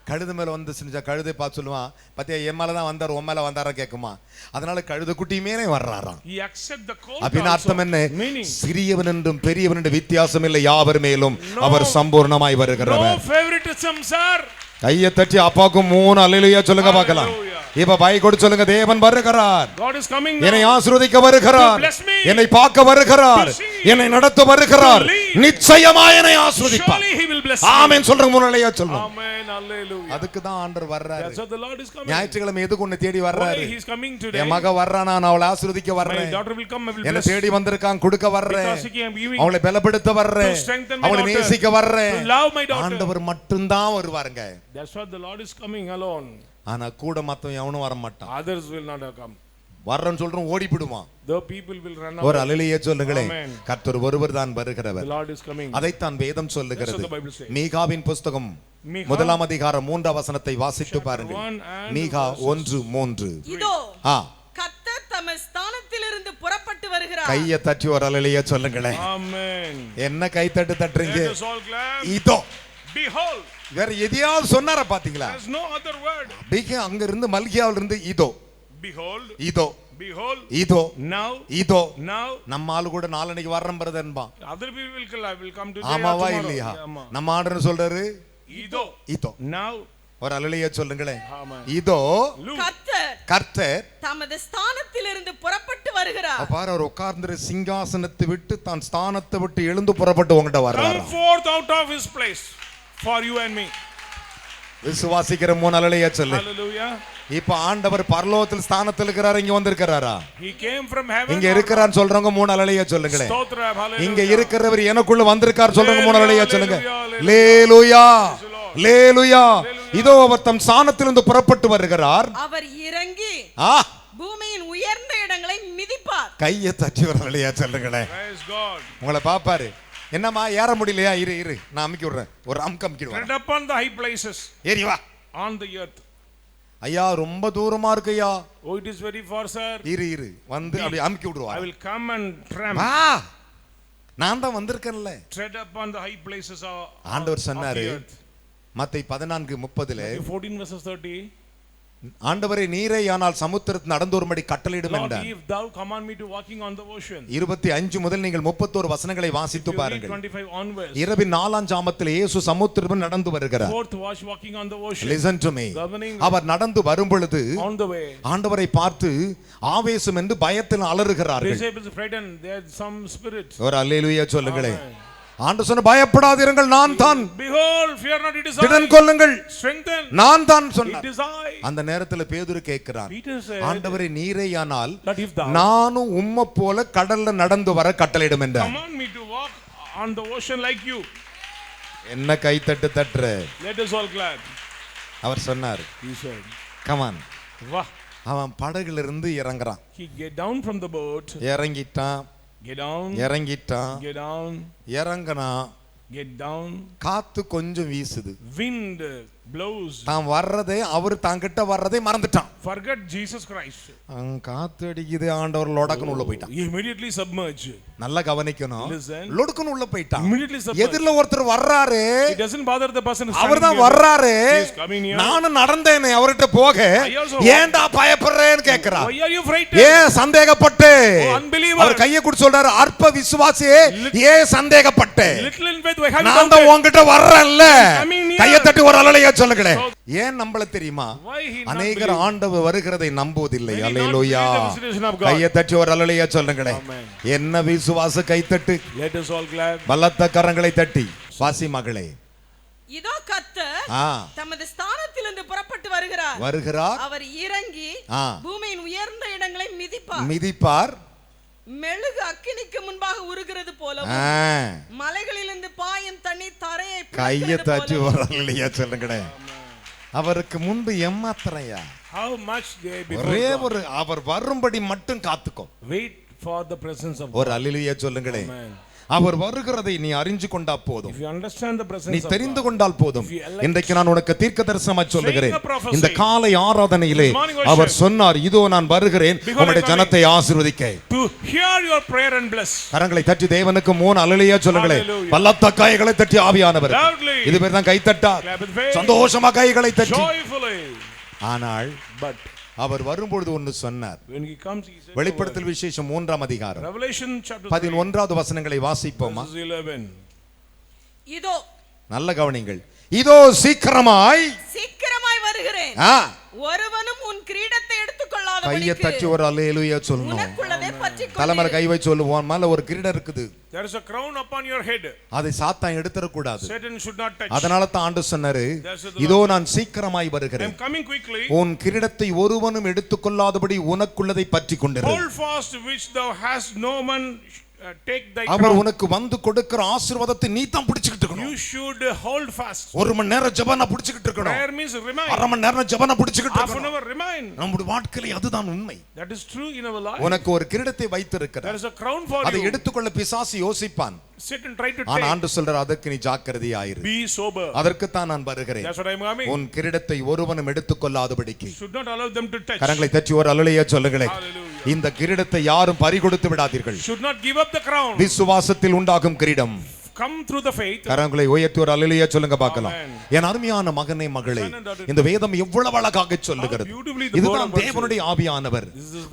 கழுத மேல வந்து செஞ்சா கழுதை பார்த்து சொல்லுவான், பத்தியா என் மேல தான் வந்தாரு, உன் மேல வந்தாரா கேக்குமா. அதனால கழுத குட்டி மேலே வர்றாராம். He accept the colt. அப்படின்னு அர்த்தம் என்ன? Meaning, சிறியவன் என்றும் பெரியவன் என்று வித்தியாசம் இல்லை, யாவர் மேலும் அவர் சம்பூர்ணமாய் வருகிறவர். no favoritism, sir. கையை தட்டி அப்பாவுக்கு 3 அல்லேலூயா சொல்லுங்க பார்க்கலாம். இப்ப பை கொடுத்து சொல்லுங்க, தேவன் வருகிறார். God is coming now. என்னை ஆசீர்வதிக்க வருகிறார், To bless me. என்னை பார்க்க வருகிறார், To see. என்னை நடத்த வருகிறார். To lead. நிச்சயமாய் என்னை ஆசீர்வதிப்பார். Surely he will bless me. ஆமென் சொல்றங்க 3 அல்லேலூயா சொல்லணும். Amen. Hallelujah. அதுக்கு தான் ஆண்டவர் வர்றாரு. That's what the Lord is coming. ஞாயிற்றுக்கிழமை எதுக்கு உன்னை தேடி Why வர்றாரு? he is coming today? என் மக வர்றானா, நான் அவளை ஆசீர்வதிக்க My வர்றேன். daughter will come, I will என்னை bless. தேடி வந்திருக்கான், கொடுக்க வர்றேன். Because he am giving. அவளை பலப்படுத்த வர்றேன், To strengthen my அவளை daughter. நேசிக்க வர்றேன். To love my daughter. ஆண்டவர் மட்டும்தான் வருவாருங்க. That's what the Lord is coming alone. ஆனா கூட மத்தவன் எவனும் வர மாட்டான். Others will not come. வர்றன்னு சொல்றோம், ஓடிப்பிடுவான். The people will run ஒரு away. அல்லேலூயா சொல்லுங்களேன். Amen. கர்த்தர் ஒருவர் தான் The வருகிறவர். Lord is coming. அதைத்தான் வேதம் சொல்லுகிறது. That's what the Bible says. மீகாவின் புஸ்தகம் மீகா. 1 அதிகாரம் 3 வசனத்தை வாசித்து Chapter பாருங்கள். 1 and மீகா verses. 1:3. இதோ ஆ, கர்த்தர் தம் ஸ்தானத்திலிருந்து புறப்பட்டு வருகிறார். கையை தட்டி ஒரு அல்லேலூயா சொல்லுங்களேன். Amen. என்ன கை தட்டு தட்டுறீங்க? Let us all clap. இதோ. Behold. வேற எதையாவது சொன்னாரா பாத்தீங்களா? There's no other word. அங்க இருந்து மல்கியாவில இருந்து இதோ Behold. இதோ Behold. இதோ Now. இதோ. Now. நம்ம ஆளு கூட நாளைக்கு வர்றேன் பிரதன்பா. Other people will come today or ஆமாவா tomorrow. இல்லையா? ஆமா. நம்ம ஆண்டவர் சொல்றாரு இதோ. இதோ. Now. ஒரு அல்லேலூயா சொல்லுங்களேன். Amen. இதோ Look. கர்த்தர் தமது ஸ்தானத்திலிருந்து புறப்பட்டு வருகிறார். பாரு, அவர் உட்கார்ந்து சிங்காசனத்தை விட்டு தான் ஸ்தானத்தை விட்டு எழுந்து புறப்பட்டு உங்ககிட்ட வர்றாரு. Come forth out of his place for you and me. விசுவாசிக்கிற 3 அல்லேலூயா சொல்லு. Hallelujah. இப்ப ஆண்டவர் பரலோகத்தில் ஸ்தானத்தில் இருக்கிறார், இங்க வந்திருக்கிறாரா? He came from heaven. இங்க இருக்கிறான்னு சொல்றவங்க 3 அல்லேலூயா சொல்லுங்களேன். ஸ்தோத்திரம். Hallelujah. இங்க இருக்கிறவர் எனக்குள்ள வந்திருக்கார் சொல்றவங்க 3 அல்லேலூயா சொல்லுங்க. Hallelujah. ஹல்லேலூயா ஹல்லேலூயா. இதோ அவர் தம் ஸ்தானத்திலிருந்து புறப்பட்டு வருகிறார். அவர் இறங்கி பூமியின் உயர்ந்த இடங்களை மிதிப்பார். கையை தட்டி ஒரு அல்லேலூயா சொல்லுங்களேன். Praise God. உங்களை பாப்பாரு. என்னம்மா ஏற முடியலையா? இரு நான் அமுக்கி விடுறேன். ஒரு அமுக்கிடுவேன். Tread upon the high places. ஏறி வா. On the earth. ஐயா ரொம்ப தூரமா இருக்குயா. Oh, it is very far, sir. இரு வந்து அப்படி அமுக்கி விடுவா. I will come and tramp. நான் தான் வந்திருக்கேன்ல. Tread upon the high places of ஆண்டவர் சொன்னாரு the earth. மத்தேயு 14:30 14 verses 30. ஆண்டவரே நீரே ஆனால் சமுத்திரத்தில் நடந்து வரும்படி கட்டளையிடும் Lord, என்றார். if thou command me to walking on the ocean. 25 முதல் நீங்கள் 31 வசனங்களை வாசித்து பாருங்கள். 25 onwards. இரவின் 4ஆம் ஜாமத்தில் இயேசு சமுத்திரத்தில் நடந்து வருகிறார். Fourth watch walking on the ocean. Listen to me. Governing அவர் நடந்து வரும் பொழுது on the way. ஆண்டவரை பார்த்து ஆவேசம் என்று பயத்தில் அலறுகிறார்கள். Disciples frightened. There is some spirit. ஒரு அல்லேலூயா சொல்லுங்களே. ஆண்டவர் சொன்ன பயப்படாதீர்கள், நான் தான். Behold, fear not, it is I. திடன் கொள்ளுங்கள், Strengthen. நான் தான் சொன்னார். It is I. அந்த நேரத்தில் பேதுரு கேட்கிறான், Peter said, ஆண்டவரே நீரேயானால் that if thou நானும் உம்மை போல கடல்ல நடந்து வர கட்டளையிடும் என்றார். command me to walk on the ocean like you. என்ன கை தட்டு தட்டுற? Let us all glad. அவர் சொன்னார், He said, come on. Wah. அவன் படகுல இருந்து இறங்குறான். He get down from the boat. இறங்கிட்டான். Get down. இறங்கிட்டான். Get down. இறங்கனா. Get down. காத்து கொஞ்சம் வீசுது. Wind blows. தான் வர்றதே அவர் தாங்கிட்ட வர்றதே மறந்துட்டான். Forget Jesus Christ. காத்து அடிக்குது ஆண்டவர் லொடக்குன்னு உள்ள போயிட்டான். He immediately submerged. நல்லா கவனிக்கணும். Listen. லொடக்குன்னு உள்ள போயிட்டான். Immediately submerged. எதிரில ஒருத்தர் வர்றாரு. It doesn't bother the person. அவர்தான் வர்றாரு. He is coming here. நானும் நடந்தேனே அவர்கிட்ட போக ஏன்டா பயப்படுறேன்னு கேக்குறான். Why are you frightened? ஏன் சந்தேகப்பட்டு? Unbeliever. அவர் கையை குடி சொல்றாரு, அற்ப விசுவாசியே ஏன் சந்தேகப்பட்டு? Little in faith, why have you நான் doubted? தான் உன்கிட்ட வர்றேன்ல. Coming near. கையை தட்டி ஒரு அல்லேலூயா சொல்லுங்களே. ஏன் நம்பல தெரியுமா? Why he not அநேகர் believe? ஆண்டவர் வருகிறதை நம்புவதில்லை. Many not hallelujah. believe the visitation of God. கையை தட்டி ஒரு அல்லேலூயா சொல்லுங்களே. Amen. என்ன விசுவாச கைத்தட்டு. Let us all clap. பலத்த கரங்களை தட்டி வாசி மகளே. இதோ கர்த்தர் தமது ஸ்தானத்திலிருந்து புறப்பட்டு வருகிறார். அவர் இறங்கி பூமியின் உயர்ந்த இடங்களை மிதிப்பார். மெழுகு அக்கினிக்கு முன்பாக உருகிறது போலவும் மலைகளிலிருந்து பாயும் தண்ணீர் தரையை கையை தட்டி வரலையா சொல்லுங்களே. அவருக்கு முன்பு எம்மாத்திரையா? How much they before ஒரே God. ஒரு அவர் வரும்படி மட்டும் காத்துக்கோ. Wait for the presence of God. ஒரு அல்லேலூயா சொல்லுங்களே. Amen. அவர் வருகிறதை நீ அறிஞ்சு கொண்டா போதும். If you understand the presence நீ of தெரிந்து God. கொண்டால் போதும். இன்றைக்கு நான் உனக்கு தீர்க்கதரிசனமாய் சொல்லுகிறேன். இந்த காலை ஆராதனையிலே அவர் சொன்னார், இதோ நான் வருகிறேன் உம்முடைய ஜனத்தை ஆசீர்வதிக்க. To hear your prayer and bless. கரங்களை தட்டி தேவனுக்கு 3 அல்லேலூயா சொல்லுங்களே. பலத்த கைகளை தட்டி ஆவியானவர். இது பேர் தான் கைத்தட்டா. சந்தோஷமா கைகளை தட்டி. Joyfully. ஆனால் அவர் வரும்பொழுது ஒன்று சொன்னார். When he comes, he said, வெளிப்படுத்தல் விசேஷம் 3ஆம் அதிகாரம் Revelation chapter 11வது வசனங்களை வாசிப்போமா? 11. இதோ நல்ல கவனிங்கள். இதோ சீக்கிரமாய் வருகிறேன். ஒருவனும் உன் கிரீடத்தை எடுத்துக்கொள்ளாதபடிக்கு. கையை தட்டி ஒரு அல்லேலூயா சொல்லணும். உனக்குள்ளதை பற்றிக்கொள். தலைமையில கை வை சொல்லுவான். மேல ஒரு கிரீடம் இருக்குது. There is a crown upon your head. அதை சாத்தான் எடுத்துற கூடாது. Satan should not touch. அதனால தான் ஆண்டவர் சொன்னாரு, இதோ நான் சீக்கிரமாய் வருகிறேன். I am coming quickly. உன் கிரீடத்தை ஒருவனும் எடுத்துக்கொள்ளாதபடி உனக்குள்ளதை பற்றிக்கொண்டிரு. Hold fast which thou hast no man take thy our crown. உனக்கு வந்து கொடுக்கிற ஆசீர்வாதத்தை நீ தான் பிடிச்சிட்டு இருக்கணும். You should hold fast. ஒரு மணி நேரம் ஜெபனா பிடிச்சிட்டு இருக்கணும். Prayer means remain. அரை மணி நேரம் ஜெபனா பிடிச்சிட்டு Half an இருக்கணும். hour remain. நம்முடைய வாழ்க்கையில அதுதான் உண்மை. That is true in our life. உனக்கு ஒரு கிரீடத்தை வைத்திருக்கிறார். There is a crown for அதை you. எடுத்துக்கொள்ள பிசாசு யோசிப்பான். Sit and try to ஆனா take. ஆண்டவர் சொல்றார், அதற்கு நீ ஜாக்கிரதையாயிரு. Be sober. அதற்கு தான் நான் வருகிறேன். That's what I am coming. உன் கிரீடத்தை ஒருவனும் எடுத்துக்கொள்ளாதபடிக்கு. Should not allow them to touch. கரங்களை தட்டி ஒரு அல்லேலூயா சொல்லுங்களே. Hallelujah. இந்த கிரீடத்தை யாரும் பறிகொடுத்து விடாதீர்கள். Should not give up the crown. விசுவாசத்தில் உண்டாகும் கிரீடம். Come through the faith. கரங்களை உயர்த்தி ஒரு அல்லேலூயா சொல்லுங்க பார்க்கலாம். Amen. என் அருமையான மகனே மகளே, இந்த வேதம் எவ்வளவு அழகாக சொல்லுகிறது. இதுதான் தேவனுடைய ஆவியானவர்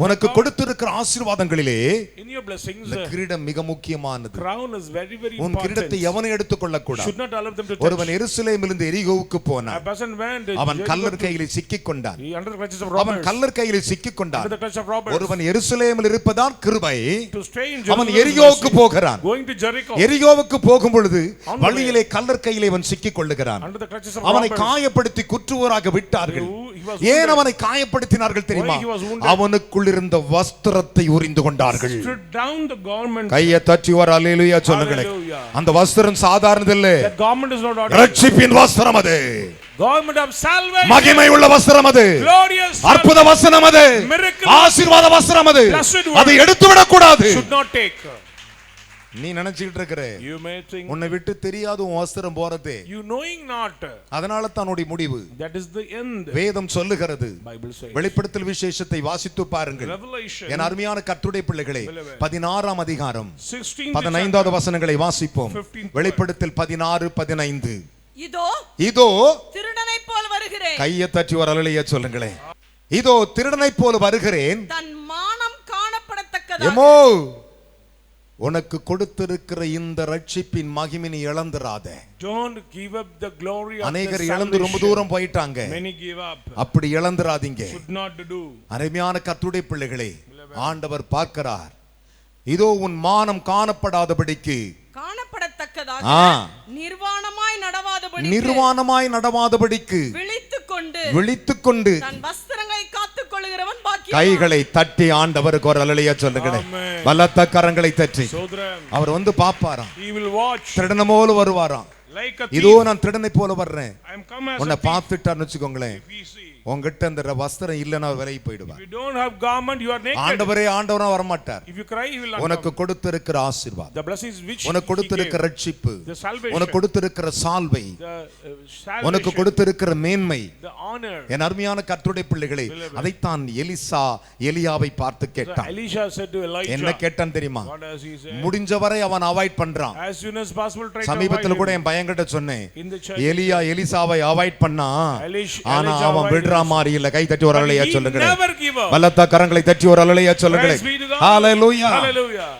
உனக்கு கொடுத்திருக்கிற ஆசீர்வாதங்களிலே In your blessings, இந்த கிரீடம் மிக முக்கியமானது. crown is very very உன் important. கிரீடத்தை எவனை எடுத்துக்கொள்ள கூடாது. Should not allow them to touch. ஒருவன் எருசலேமிலிருந்து எரிகோவுக்கு A போனான். person went. அவன் கல்லர் கையிலே சிக்கிக் கொண்டான். He under the clutches of அவன் robbers. கல்லர் கையிலே சிக்கிக் கொண்டான். Under the clutches of robbers. ஒருவன் எருசலேமில் இருப்பதான் கிருபை. To stay in அவன் Jerusalem. எரிகோவுக்கு போகிறான். Going to Jericho. எரிகோவுக்கு போகும் பொழுது வழியிலே கல்லர் கையிலே அவன் சிக்கிக் கொள்ளுகிறான். Under the clutches of அவனை robbers. காயப்படுத்தி குற்றுவோராக விட்டார்கள். He was ஏன் அவனை காயப்படுத்தினார்கள் தெரியுமா? Why he was wounded? அவனுக்குள் இருந்த வஸ்திரத்தை உரிந்து கொண்டார்கள். Stripped down the garment. கையை தட்டி ஒரு அல்லேலூயா சொல்லுங்களே. Hallelujah. அந்த வஸ்திரம் சாதாரணதில்லை. That garment is not ordinary. ரட்சிப்பின் வஸ்திரம் அது. Garment of salvation. மகிமை உள்ள வஸ்திரம் அது. Glorious. அற்புத வசனம் அது. Miracle. ஆசீர்வாத வஸ்திரம் அது. Blessed word. அதை எடுத்து விட கூடாது. Should not take. நீ நினைச்சிட்டு இருக்கற You may think. உன்னை விட்டு தெரியாது உன் வஸ்திரம் போறதே. You knowing not. அதனால தன்னுடைய முடிவு. That is the end. வேதம் சொல்லுகிறது. Bible says. வெளிப்படுத்தல் விசேஷத்தை வாசித்து பாருங்கள். Revelation. என் அருமையான கர்த்தருடைய பிள்ளைகளே, 16ஆம் அதிகாரம் 16th 15வது வசனங்களை வாசிப்போம். 15th வெளிப்படுத்தல் 16:15. இதோ திருடனைப் போல வருகிறேன். கையை தட்டி ஒரு அல்லேலூயா சொல்லுங்களே. இதோ திருடனைப் போல வருகிறேன். தன் மானம் காணப்படத்தக்கதாக. எமோ உனக்கு கொடுத்திருக்கிற இந்த ரட்சிப்பின் மகிமையை இழந்துராதே. Don't give up the glory of அநேகர் the இழந்து ரொம்ப தூரம் போயிட்டாங்க. Many give up. அப்படி இழந்துராதீங்க. Should not do. அருமையான கர்த்தருடைய பிள்ளைகளே, ஆண்டவர் பார்க்கிறார். இதோ உன் மானம் காணப்படாதபடிக்கு காணப்படத்தக்கதாக நிர்வாணமாய் நடவாதபடிக்கு விழித்துக்கொண்டு தன் வஸ்திரங்களை காத்துக் கொள்கிறவன் பாக்கியவான். கைகளை தட்டி ஆண்டவருக்கு ஒரு அல்லேலூயா சொல்லுங்களே. பலத்த கரங்களை தட்டி அவர் வந்து பாப்பாராம். He will watch. திருடனை போல வருவாராம். Like a thief. இதோ நான் திருடனை போல வர்றேன். I am come as உன்னை a thief. பார்த்துட்டார்னு வெச்சுக்கோங்களேன். If he see. உங்ககிட்ட அந்த வஸ்திரம் இல்லைன்னா விலகி போயிடுவார். If you don't have garment, you are naked. ஆண்டவரே ஆண்டவரா வர மாட்டார். If you cry, he will not உனக்கு come. கொடுத்திருக்கிற ஆசீர்வாதம், The blessings which உனக்கு he கொடுத்திருக்கிற gave, ரட்சிப்பு, the salvation, உனக்கு கொடுத்திருக்கிற சால்வை, the உனக்கு salvation, கொடுத்திருக்கிற மேன்மை, the honor. என் அருமையான கர்த்தருடைய பிள்ளைகளே, அதைத்தான் எலிசா எலியாவை பார்த்து So கேட்டான். Elisha said to Elijah, என்ன கேட்டான் தெரியுமா? what does he say? முடிஞ்சவரை அவன் அவாய்ட் பண்றான். As soon as possible, try to சமீபத்துல avoid கூட him. என் பையன்கிட்ட சொன்னேன், In the church, எலியா எலிசாவை அவாய்ட் பண்ணா, ஆனா Elijah அவன் விடுற மாதிரி இல்ல. கை தட்டி ஒரு but அலையா he சொல்லுங்க. never give up. பலத்த கரங்களை தட்டி ஒரு அலையா சொல்லுங்க. Praise be to God. Hallelujah. Hallelujah.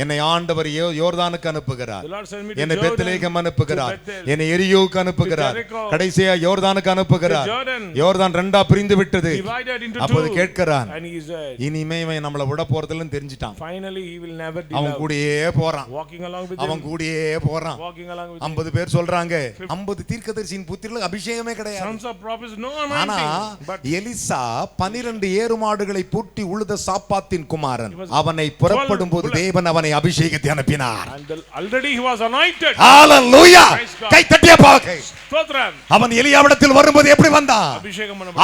என்னை ஆண்டவர் யோர்தானுக்கு அனுப்புகிறார், The Lord sent me to என்னை Jordan, பெத்லகேம் அனுப்புகிறார், to Bethel, என்னை எரியோவுக்கு அனுப்புகிறார், to Jericho, கடைசியா யோர்தானுக்கு அனுப்புகிறார். to Jordan, யோர்தான் ரெண்டா பிரிந்து விட்டது. divided into அப்போது two. கேட்கிறான், And he said, இனிமே இவன் நம்மள விட போறதில்லைன்னு தெரிஞ்சிட்டான். finally he will never அவன் deliver. கூடயே போறான், Walking along with அவன் him, கூடயே போறான். walking along with him. 50 பேர் சொல்றாங்க, 50 தீர்க்கதரிசியின் புத்திரர்களுக்கு அபிஷேகமே கிடையாது. Sons of prophets, no ஆனா anointing. But எலிசா 12 ஏறுமாடுகளை பூட்டி உழுத சாப்பாத்தின் குமாரன், அவனை புறப்படும் போது தேவன் அவனை அபிஷேகத்தை அனுப்பினார். already he was anointed. Hallelujah. Praise God. கை தட்டிய பாக்க. Stotram. அவன் எலியாவிடத்தில் வரும்போது எப்படி வந்தான்?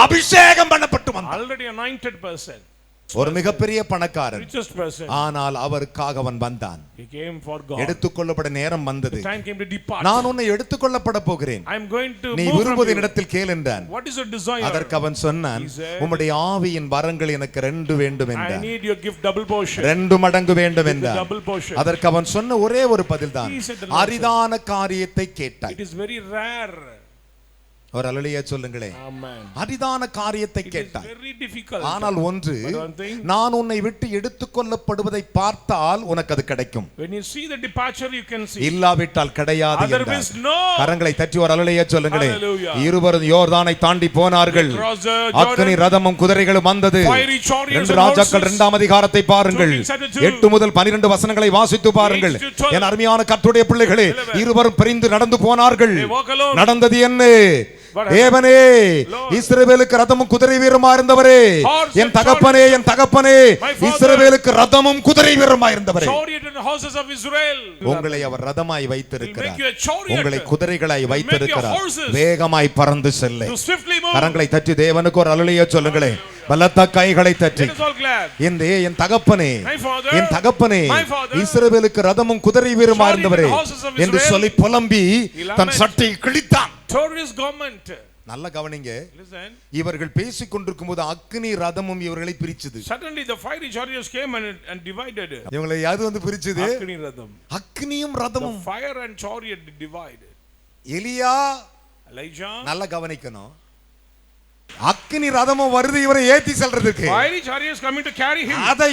அபிஷேகம் பண்ணப்பட்டு வந்தான். Already anointed person. ஒரு மிகப்பெரிய பணக்காரன், Richest person. ஆனால் அவருக்காக அவன் வந்தான். He came for God. எடுத்துக்கொள்ளப்பட நேரம் வந்தது. The time came to depart. நான் உன்னை எடுத்துக்கொள்ளப்பட போகிறேன், I am going to நீ move from விரும்புவது you. என்னிடத்தில் கேள் என்றான். What is your desire? அதற்கு அவன் சொன்னான், He said, உம்முடைய ஆவியின் வரங்கள் எனக்கு 2 வேண்டும் I என்றான். need your gift double portion. 2 மடங்கு வேண்டும் என்றான். Double portion. அதற்கு அவன் சொன்ன ஒரே ஒரு பதில்தான், He said the Lord அரிதான காரியத்தை கேட்டாய். It is very rare. ஒரு அல்லேலூயா சொல்லுங்களே. Amen. அரிதான காரியத்தை It is கேட்டாய். very difficult. ஆனால் ஒன்று, But one thing, நான் உன்னை விட்டு எடுத்துக்கொள்ளப்படுவதை பார்த்தால் உனக்கு அது கிடைக்கும், when you see the departure you can see. இல்லாவிட்டால் கிடையாது Otherwise என்றார். no. கரங்களை தட்டி ஒரு அல்லேலூயா சொல்லுங்களே. Hallelujah. இருவரும் யோர்தானை தாண்டி போனார்கள். Across the அக்கினி Jordan, ரதமும் குதிரைகளும் வந்தது. fiery chariots 2 and ராஜாக்கள் horses. 2ஆம் அதிகாரத்தை பாருங்கள். 2 Kings chapter 2. 8 முதல் 12 வசனங்களை வாசித்து பாருங்கள். 8 to 12. என் அருமையான கர்த்தருடைய பிள்ளைகளே, 11. இருவரும் பிரிந்து நடந்து போனார்கள். They walk alone. நடந்தது என்ன? What தேவனே, Lord. இஸ்ரவேலுக்கு ரதமும் குதிரை வீரமா இருந்தவரே, Horse என் and தகப்பனே, என் தகப்பனே, My father. இஸ்ரவேலுக்கு ரதமும் குதிரை வீரமா இருந்தவரே, Chariot and horses of Israel. உங்களை அவர் ரதமாய் Will make வைத்திருக்கிறார், you a chariot. உங்களை குதிரைகளாய் Will make you வைத்திருக்கிறார், horses. வேகமாய் பறந்து செல்ல. To swiftly move. கரங்களை தட்டி தேவனுக்கு ஒரு அல்லேலூயா சொல்லுங்களே. பலத்த கைகளை தட்டி, Let us all glad. என் தகப்பனே, My father. என் தகப்பனே, My father. இஸ்ரவேலுக்கு ரதமும் குதிரை வீரமா Chariot இருந்தவரே and horses of என்று Israel. சொல்லி புலம்பி தன் சட்டையை கிழித்தான். Victorious government. நல்ல கவனிங்க, Listen. இவர்கள் பேசிக் கொண்டிருக்கும் போது அக்கினி ரதமும் இவர்களை பிரிச்சது. Suddenly the fiery chariots came and divided. இவங்களை யாது வந்து பிரிச்சது? Agni Radham. அக்கினியும் The ரதமும். fire and chariot divided. எலியா Elijah. நல்ல கவனிக்கணும், அக்கினி ரதமும் வருது இவரை ஏத்தி செல்றதுக்கு. Fiery chariots coming to carry him. அத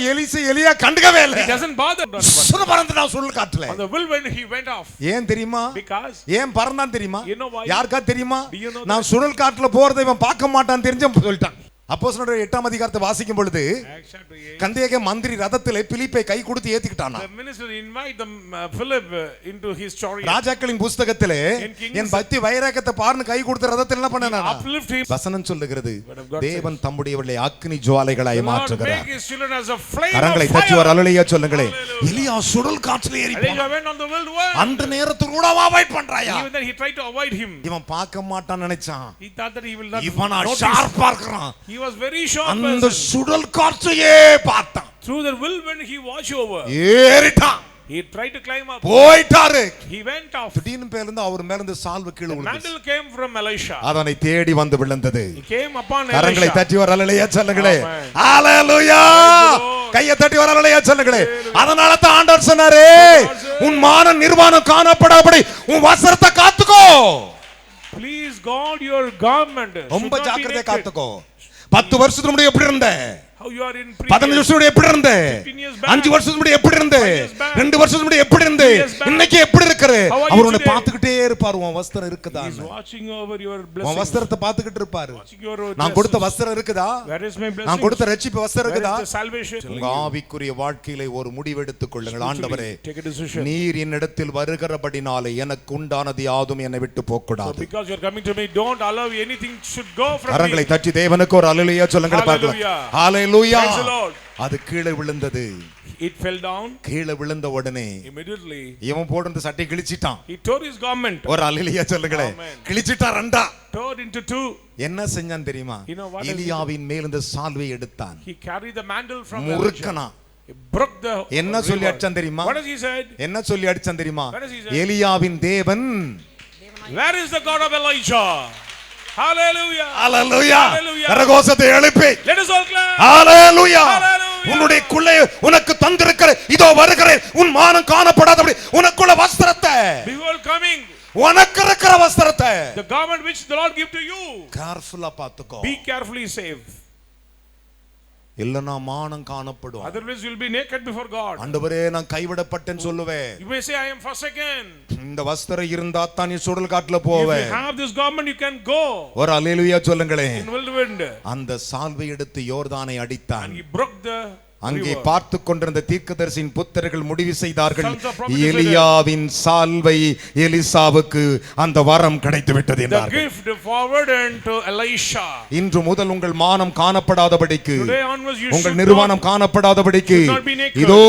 எலியா கண்டுக்கவே இல்ல. He doesn't bother. சுன பறந்துட்டான் சுழல் காட்டுல. On the whirlwind he went off. ஏன் தெரியுமா? Because ஏன் பறந்தான் தெரியுமா? You know why? யாருக்கா தெரியுமா? Do you know நான் சுழல் காட்டுல போறதை இவன் பார்க்க மாட்டான் தெரிஞ்சு சொல்லிட்டான். அப்போஸ்தலர் 8ஆம் அதிகாரத்தை வாசிக்கும் பொழுது, Acts chapter 8. கந்தேக மந்திரி ரதத்திலே பிலிப்பை கை கொடுத்து ஏத்திக்கிட்டானா. The minister invite them Philip into his chariot. ராஜாக்களின் புத்தகத்திலே என் பக்தி வைராகத்தை பாருன்னு கை கொடுத்த ரதத்தில் என்ன பண்ணானா? Uplift him. வசனம் சொல்லுகிறது, Word of God தேவன் தம்முடையவர்களை அக்கினி ஜுவாலைகளாய் The Lord மாற்றுகிறார். make his children as a flame கரங்களை of தட்டி fire. ஒரு அல்லேலூயா சொல்லுங்களே. Hallelujah. எலியா சுழல் காற்றுல ஏறி போனான். Elijah went on the whirlwind. அந்த நேரத்துல கூட avoid பண்றாயா? Even then he tried to avoid him. இவன் பார்க்க மாட்டான்னு நினைச்சான். He thought that he will not இவனா notice. ஷார்ப்பா இருக்கிறான். He was very sharp அந்த person. சுழல் காற்றையே பார்த்தான். Through the whirlwind he watched over. ஏறிட்டான். He tried to climb up. போயிட்டாரு. He went off. திடீர்னு பேருந்து அவர் மேல இருந்து சால்வு கீழ The விழுந்துச்சு. mantle came from Elisha. அதனை தேடி வந்து விழுந்தது. He came upon கரங்களை Elisha. தட்டி வர அல்லேலூயா சொல்லுங்களே. Amen. Hallelujah. Praise the Lord. கையை தட்டி வர அல்லேலூயா சொல்லுங்களே. அதனால தான் ஆண்டவர் சொன்னாரே, உன் மான நிர்வாணம் காணப்படாதபடி உன் வஸ்திரத்தை காத்துக்கோ. Please guard your garment. ரொம்ப Should not be ஜாக்கிரதையா naked. காத்துக்கோ. 10 வருஷத்துக்கு முன்னாடி எப்படி இருந்த? How you are in 15 வருஷத்துக்கு முன்னாடி எப்படி இருந்த? 15 years back. 5 வருஷத்துக்கு முன்னாடி எப்படி இருந்த? 5 years back. 2 வருஷத்துக்கு முன்னாடி எப்படி இருந்த? 2 years back. இன்னைக்கு எப்படி இருக்கற? How are you அவர் உன்னை today? பார்த்துக்கிட்டே இருப்பார், உன் வஸ்திரம் He is இருக்குதான்னு. watching over your உன் blessings. வஸ்திரத்தை பார்த்துக்கிட்டு இருப்பாரு. Watching your நான் கொடுத்த dresses. வஸ்திரம் இருக்குதா? Where is my blessing? நான் கொடுத்த ரட்சிப்பு வஸ்திரம் Where இருக்குதா? is the salvation? உங்க ஆவிக்குரிய வாழ்க்கையிலே ஒரு முடிவெடுத்துக் கொள்ளுங்கள். ஆண்டவரே, Take a decision. நீர் என்னிடத்தில் வருகிறபடினாலே எனக்கு உண்டானது யாதும் என்னை விட்டு So போகக்கூடாது. because you are coming to me, don't allow anything should go from கரங்களை me. தட்டி தேவனுக்கு ஒரு அல்லேலூயா சொல்லுங்க பார்க்கலாம். Hallelujah. Hallelujah. Praise the Lord. அது கீழே விழுந்தது. It fell down. கீழே விழுந்த உடனே Immediately இவன் போடுற சட்டை கிழிச்சிட்டான். he tore his garment. ஒரு அல்லேலூயா சொல்லுங்களே. Amen. கிழிச்சிட்டான் ரெண்டா. torn into two. என்ன செஞ்சான் தெரியுமா? You know what has he எலியாவின் மேல் இந்த சால்வை எடுத்தான். He carried the mantle from முறுக்கனா. He broke the என்ன சொல்லி அடிச்சான் தெரியுமா? What has he said? என்ன சொல்லி அடிச்சான் தெரியுமா? What has he said? எலியாவின் தேவன். Where is the God of Elijah? Hallelujah. Hallelujah. Hallelujah. கரகோஷத்தை எழுப்பி. Let us all clap. Hallelujah. Hallelujah. உன்னுடைய குள்ளே உனக்கு தந்திருக்கிற இதோ வருகிறேன் உன் மானம் காணப்படாதபடி உனக்குள்ள வஸ்திரத்தை. Behold coming. உனக்கு இருக்கிற வஸ்திரத்தை. The garment which the Lord give to you. கேர்ஃபுல்லா பாத்துக்கோ. Be carefully saved. இல்லனா மானம் காணப்படும். Otherwise you will be naked before God. ஆண்டவரே நான் கைவிடப்பட்டேன்னு சொல்லுவேன். You may say I am forsaken. இந்த வஸ்திரம் இருந்தா தான் நீ சுடல் காட்டுல போவே. If you have this garment you can go. ஒரு அல்லேலூயா சொல்லுங்களே. In whirlwind. அந்த சால்வை எடுத்து யோர்தானை அடித்தான். And he broke the அங்கே பார்த்து கொண்டிருந்த தீர்க்கதரிசியின் புத்திரர்கள் முடிவு செய்தார்கள் எலியாவின் சால்வை எலிசாவுக்கு அந்த வரம் கிடைத்து விட்டது என்றார்கள். The gift forwarded to Elisha. இன்று முதல் உங்கள் மானம் காணப்படாதபடிக்கு Today onwards you உங்கள் should நிர்வாணம் காணப்படாதபடிக்கு இதோ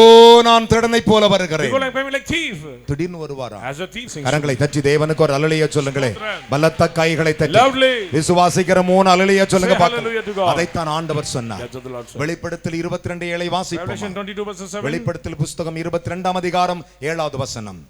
நான் திருடனை போல வருகிறேன். Because I am like thief. திடீர்னு வருவாரா? As a thief. கரங்களை தட்டி தேவனுக்கு ஒரு அல்லேலூயா சொல்லுங்களே. பலத்த கைகளை தட்டி Lovely. விசுவாசிக்கிற மூணு அல்லேலூயா சொல்லுங்க Say hallelujah to God. அதைத்தான் ஆண்டவர் சொன்னார். That's what the Lord said. வெளிப்படுத்தல் 22 வாசிப்போம். Revelation 22:7. வெளிப்படுத்தல் புத்தகம் 22 அதிகாரம் 7வது வசனம்.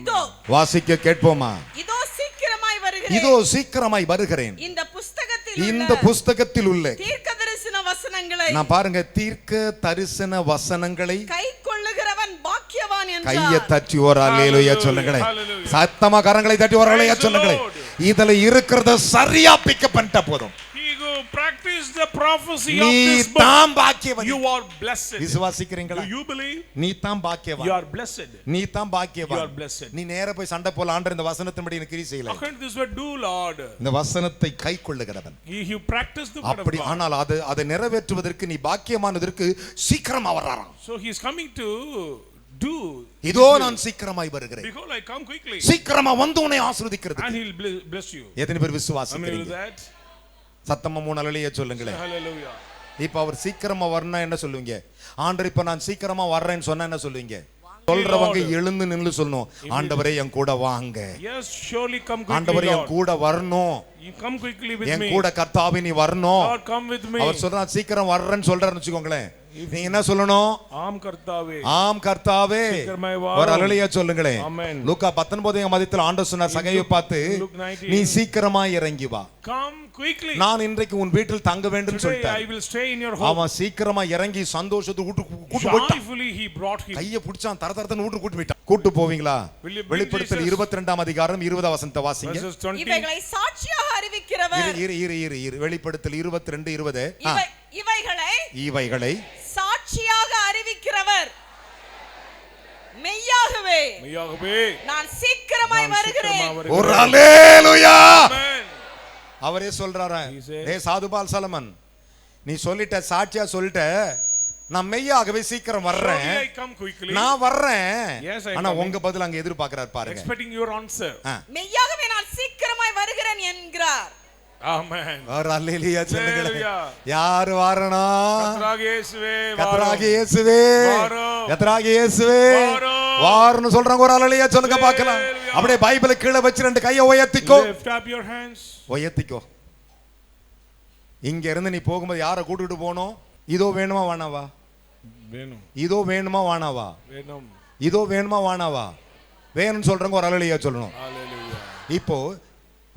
இதோ வாசிக்க கேட்போமா? இதோ சீக்கிரமாய் வருகிறேன். இதோ சீக்கிரமாய் வருகிறேன். இந்த புஸ்தகத்தில் உள்ள தீர்க்கதரிசன வசனங்களை நான் பாருங்க தீர்க்க தரிசன வசனங்களை கைக்கொள்ளுகிறவன் பாக்கியவான் என்றார். கையை தட்டி ஒரு அல்லேலூயா சொல்லுங்களே. சத்தமா கரங்களை தட்டி ஒரு அல்லேலூயா சொல்லுங்களே. இதுல இருக்கிறத சரியா பிக்கப் பண்ணிட்ட போதும். Practice the prophecy of நீ this book. தான் பாக்கியவான். You are blessed. விசுவாசிக்கிறீங்களா? Do you believe? நீ தான் பாக்கியவான். You are blessed. நீ தான் பாக்கியவான். You are blessed. நீ நேரா போய் சண்டை போல ஆண்டவர் இந்த வசனத்தின்படி எனக்கு கிரியை செய்யல. According to this word, do Lord. இந்த வசனத்தை கைக்கொள்ளுகிறவன். You practice the word of அப்படி God. ஆனால் அதை நிறைவேற்றுவதற்கு நீ பாக்கியமானதற்கு சீக்கிரமா வர்றாராம். So he is coming to do. இதோ நான் சீக்கிரமாய் வருகிறேன். Behold, I come quickly. சீக்கிரமா வந்து உன்னை ஆசீர்வதிக்கிறது. And he will bless you. எத்தனை பேர் விசுவாசிக்கிறீங்க? சத்தமா மூணு அல்லேலூயா சொல்லுங்களே. Hallelujah. இப்ப அவர் சீக்கிரமா வரணும் என்ன சொல்லுவீங்க? ஆண்டவர் இப்ப நான் சீக்கிரமா வர்றேன்னு சொன்னா என்ன சொல்லுவீங்க? சொல்றவங்க எழுந்து நின்னு சொல்லணும், ஆண்டவரே என் கூட வாங்க. Yes, surely come quickly. ஆண்டவரே என் கூட வரணும். You come quickly with me. என் கூட கர்த்தாவே நீ வரணும். Lord, come with me. அவர் சொல்றா சீக்கிரம் வர்றேன்னு சொல்றாருன்னு வெச்சுக்கோங்களேன். நீங்க என்ன சொல்லணும்? ஆம் கர்த்தாவே. ஆம் கர்த்தாவே. ஒரு அல்லேலூயா சொல்லுங்களே. லூக்கா 19 அதிகாரத்தில் ஆண்டவர் சொன்னார் சகையை பார்த்து, நீ சீக்கிரமா இறங்கி வா. Come quickly. நான் இன்றைக்கு உன் வீட்டில் தங்க வேண்டும் சொல்லிட்டார். I will stay in your home. அவன் சீக்கிரமா இறங்கி சந்தோஷத்தோட கூட்டி போய்ட்டான். Joyfully he brought him. கையை பிடிச்சான் தரதரன்னு ஊட்டு கூட்டி போய்ட்டான். கூட்டி போவீங்களா? வெளிப்படுத்தல் 22 அதிகாரம் 20 வசனத்தை வாசிங்க. இவைகளை சாட்சியாக அறிவிக்கிறவர். இரு வெளிப்படுத்தல் 22:20. இவைகளை சாட்சியாக அறிவிக்கிறவர் மெய்யாகவே நான் சீக்கிரமாய் வருகிறேன். ஒரு அல்லேலூயா. அவரே சொல்றாரா, ஏ சாதுபால் சலமன், நீ சொல்லிட்ட சாட்சியா சொல்லிட்ட, நான் மெய்யாகவே சீக்கிரம் வர்றேன், நான் வர்றேன். ஆனா உங்க பதில் அங்க எதிர்பார்க்கிறார் பாருங்க. Expecting your answer. மெய்யாகவே நான் சீக்கிரமாய் வருகிறேன் என்கிறார். ஆமென். ஒரு அல்லேலூயா சொல்லுங்க. யார் வரணும்? கர்த்தராகிய இயேசுவே வாரும். கர்த்தராகிய இயேசுவே வாரும். கர்த்தராகிய இயேசுவே வாருன்னு சொல்றாங்க. ஒரு அல்லேலூயா சொல்லுங்க பார்க்கலாம். அப்படியே பைபிளை கீழே வச்சு ரெண்டு கையை உயர்த்திக்கோ. Lift up your hands. உயர்த்திக்கோ. இங்க இருந்து நீ போகும்போது யாரை கூட்டிட்டு போகணும்? இதோ வேணுமா வானாவா? வேணும். இதோ வேணுமா வானாவா? வேணும். இதோ வேணுமா வானாவா? வேணும்னு சொல்றவங்க ஒரு அல்லேலூயா சொல்லணும். ஹalleluya. இப்போ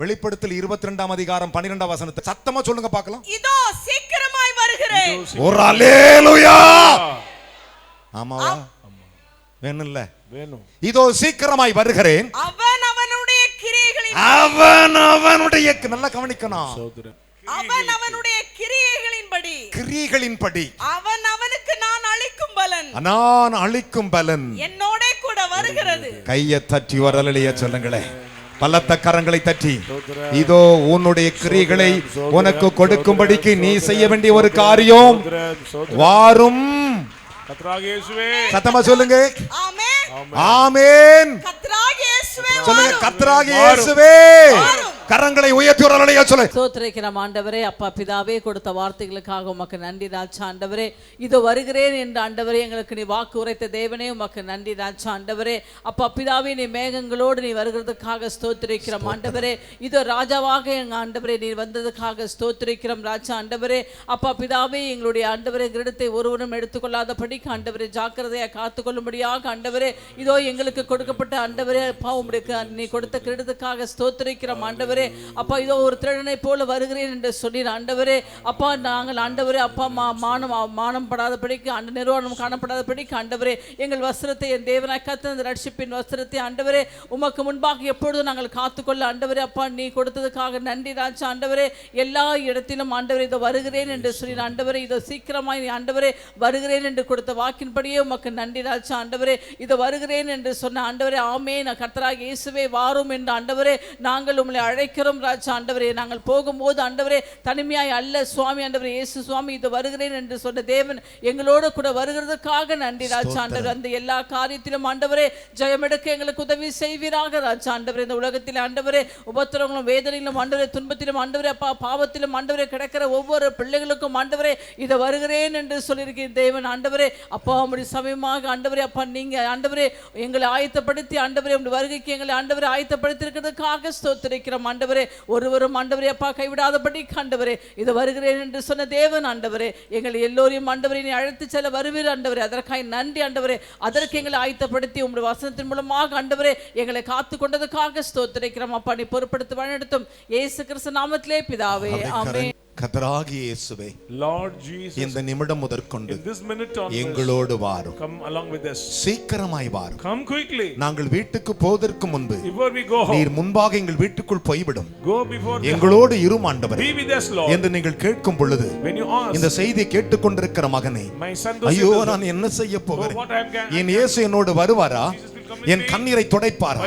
வெளிப்படுத்தல் 22 அதிகாரம் 12 வசனத்தை சத்தமா சொல்லுங்க பார்க்கலாம். இதோ சீக்கிரமாய் வருகிறேன். ஒரு அல்லேலூயா. ஆமாவா? வேணும் இல்ல? வேணும். இதோ சீக்கிரமாய் வருகிறேன். அவன் அவனுடைய கிரியைகளின் நல்லா கவனிக்கணும். அவன் அவனுடைய கிரியைகளின்படி அவன் அவனுக்கு நான் அளிக்கும் பலன் என்னோட கூட வருகிறது. கையை தட்டி ஒரு அல்லேலூயா சொல்லுங்களே. பலத்த கரங்களை தட்டி, இதோ உன்னுடைய கிரியைகளை உனக்கு கொடுக்கும்படிக்கு நீ செய்ய வேண்டிய ஒரு காரியம் வாரும். கர்த்தராகிய இயேசுவே சத்தமா சொல்லுங்க. ஆமென். ஆமென். கர்த்தராகிய இயேசுவே சொல்லுங்க. கர்த்தராகிய இயேசுவே வாரும். கரங்களை உயர்த்தி ஒரு அல்லேலூயா சொல்லு. ஸ்தோத்திரிக்கிறோம் ஆண்டவரே. அப்பா பிதாவே கொடுத்த வார்த்தைகளுக்காக உமக்கு நன்றி ராஜா ஆண்டவரே. இதோ வருகிறேன் என்ற ஆண்டவரே எங்களுக்கு நீ வாக்கு உரைத்த தேவனே உமக்கு நன்றி ராஜா ஆண்டவரே. அப்பா பிதாவே நீ மேகங்களோடு நீ வருகிறதுக்காக ஸ்தோத்திரிக்கிறோம் ஆண்டவரே. இதோ ராஜாவாக எங்க ஆண்டவரே நீ வந்ததுக்காக ஸ்தோத்திரிக்கிறோம் ராஜா ஆண்டவரே. அப்பா பிதாவே எங்களுடைய ஆண்டவரே கிரீடத்தை ஒருவரும் எடுத்துக்கொள்ளாதபடிக்கு ஆண்டவரே ஜாக்கிரதையா காத்துக்கொள்ளும்படியாக ஆண்டவரே இதோ எங்களுக்கு கொடுக்கப்பட்ட ஆண்டவரே அப்பா உம்முடைய நீ கொடுத்த கிரீடத்துக்காக ஸ்தோத்திரிக்கிறோம் ஆண்டவரே. அப்பா இதோ ஒரு திருடனை போல வருகிறேன் என்று சொன்னீர் ஆண்டவரே. அப்பா நாங்கள் ஆண்டவரே அப்பா மானம் படாதபடிக்கு அந்த நிர்வாணம் காணப்படாதபடிக்கு ஆண்டவரே எங்கள் வஸ்திரத்தை என் தேவனாய் கர்த்தர் ரட்சிப்பின் வஸ்திரத்தை ஆண்டவரே உமக்கு முன்பாக எப்பொழுதும் நாங்கள் காத்துக்கொள்ள ஆண்டவரே அப்பா நீ கொடுத்ததுக்காக நன்றி ராஜா ஆண்டவரே. எல்லா இடத்திலும் ஆண்டவரே இதோ வருகிறேன் என்று சொன்னீர் ஆண்டவரே. இதோ சீக்கிரமாய் ஆண்டவரே வருகிறேன் என்று கொடுத்த வாக்கின்படியே உமக்கு நன்றி ராஜா ஆண்டவரே. இதோ வருகிறேன் என்று சொன்ன ஆண்டவரே ஆமென். கர்த்தராகிய இயேசுவே வாரும் என்று ஆண்டவரே நாங்கள் உம்மை அழைக்கிறோம் ராஜா ஆண்டவரே. நாங்கள் போகும்போது ஆண்டவரே தனிமையாய் அல்ல சுவாமி ஆண்டவரே இயேசு சுவாமி இது வருகிறேன் என்று சொன்ன தேவன் எங்களோடு கூட வருகிறதுக்காக நன்றி ராஜா ஆண்டவரே. அந்த எல்லா காரியத்திலும் ஆண்டவரே ஜெயமெடுக்க எங்களுக்கு உதவி செய்வீராக ராஜா ஆண்டவரே. இந்த உலகத்தில் ஆண்டவரே உபத்திரங்களும் வேதனையிலும் ஆண்டவரே துன்பத்திலும் ஆண்டவரே அப்பா பாவத்திலும் ஆண்டவரே கிடக்கிற ஒவ்வொரு பிள்ளைகளுக்கும் ஆண்டவரே இது வருகிறேன் என்று சொல்லியிருக்கிற தேவன் ஆண்டவரே அப்பா உம்முடைய சமயமாக ஆண்டவரே அப்பா நீங்க ஆண்டவரே எங்களை ஆயத்தப்படுத்தி ஆண்டவரே உம்முடைய வருகைக்கு எங்களை ஆண்டவரே ஆயத்தப்படுத்தி இருக்கிறதுக்காக ஸ்தோத்திரிக்கிறோம் ஆண்டவரே. ஒருவரும் ஆண்டவரே அப்பா கைவிடாதபடி ஆண்டவரே இது வருகிறேன் என்று சொன்ன தேவன் ஆண்டவரே எங்களை எல்லோரையும் ஆண்டவரே நீ அழைத்து செல்ல வருவீர் ஆண்டவரே. அதற்காக நன்றி ஆண்டவரே. அதற்கு எங்களை ஆயத்தப்படுத்தி உம்முடைய வசனத்தின் மூலமாக ஆண்டவரே எங்களை காத்து கொண்டதுக்காக ஸ்தோத்திரிக்கிறோம் அப்பா. நீ பொறுப்படுத்தி வழிநடத்தும் இயேசு கிறிஸ்து நாமத்திலே பிதாவே ஆமென். கர்த்தராகிய இயேசுவே Lord Jesus, இந்த நிமிடம் முதற்கொண்டு in this minute onwards, எங்களோடு வாரும். come along with us. சீக்கிரமாய் வாரும். Come quickly. நாங்கள் வீட்டுக்கு போவதற்கு முன்பு Before we go home, நீர் முன்பாக எங்கள் வீட்டுக்குள் போய்விடும். go before the எங்களோடு இரும் ஆண்டவரே be with us, Lord. என்று நீங்கள் கேட்கும் பொழுது When you ask, இந்த செய்தியை கேட்டுக்கொண்டிருக்கிற மகனே my son, those ஐயோ citizens, நான் என்ன செய்ய போகிறேன், what I am going, என் இயேசு என்னோடு வருவாரா, என் கண்ணீரை துடைப்பாரா?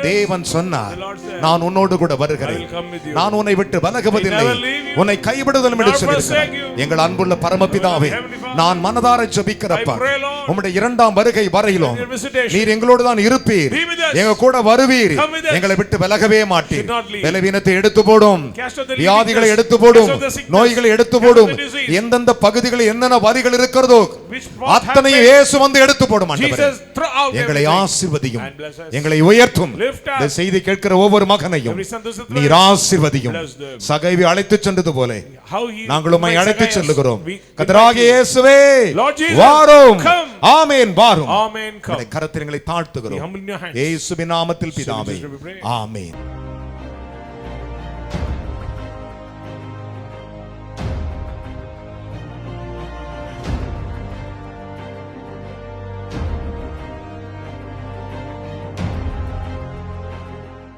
தேவன் சொன்னார் நான் உன்னோடு கூட வருகிறேன், நான் உன்னை விட்டு விலகுவதில்லை, உன்னை கைவிடுவதில்லை என்று சொல்லியிருக்கிறார். எங்கள் அன்புள்ள பரமபிதாவே நான் மனதார ஜெபிக்கிறப்பா உம்முடைய இரண்டாம் வருகை வரையிலும் நீர் எங்களோடு தான் இருப்பீர், எங்க கூட வருவீர், எங்களை விட்டு விலகவே மாட்டீர். பலவீனத்தை எடுத்து போடும், வியாதிகளை எடுத்து போடும், நோய்களை எடுத்து போடும், எந்தெந்த பகுதிகளில் என்னென்ன வரிகள் இருக்கிறதோ அத்தனையும் இயேசு வந்து எடுத்து போடும் ஆண்டவரே. எங்களை ஆசீர்வதியும், எங்களை உயர்த்தும். இந்த செய்தி கேட்கிற ஒவ்வொரு மகனையும் நீர் ஆசீர்வதியும். சகைவி அழைத்து சென்றது போல நாங்கள் உம்மை அழைத்து செல்லுகிறோம். கர்த்தராகிய இயேசுவே வாரும். ஆமென். வாரும். கரத்திரங்களை தாழ்த்துகிறோம் இயேசுவின் நாமத்தில் பிதாவே ஆமென்.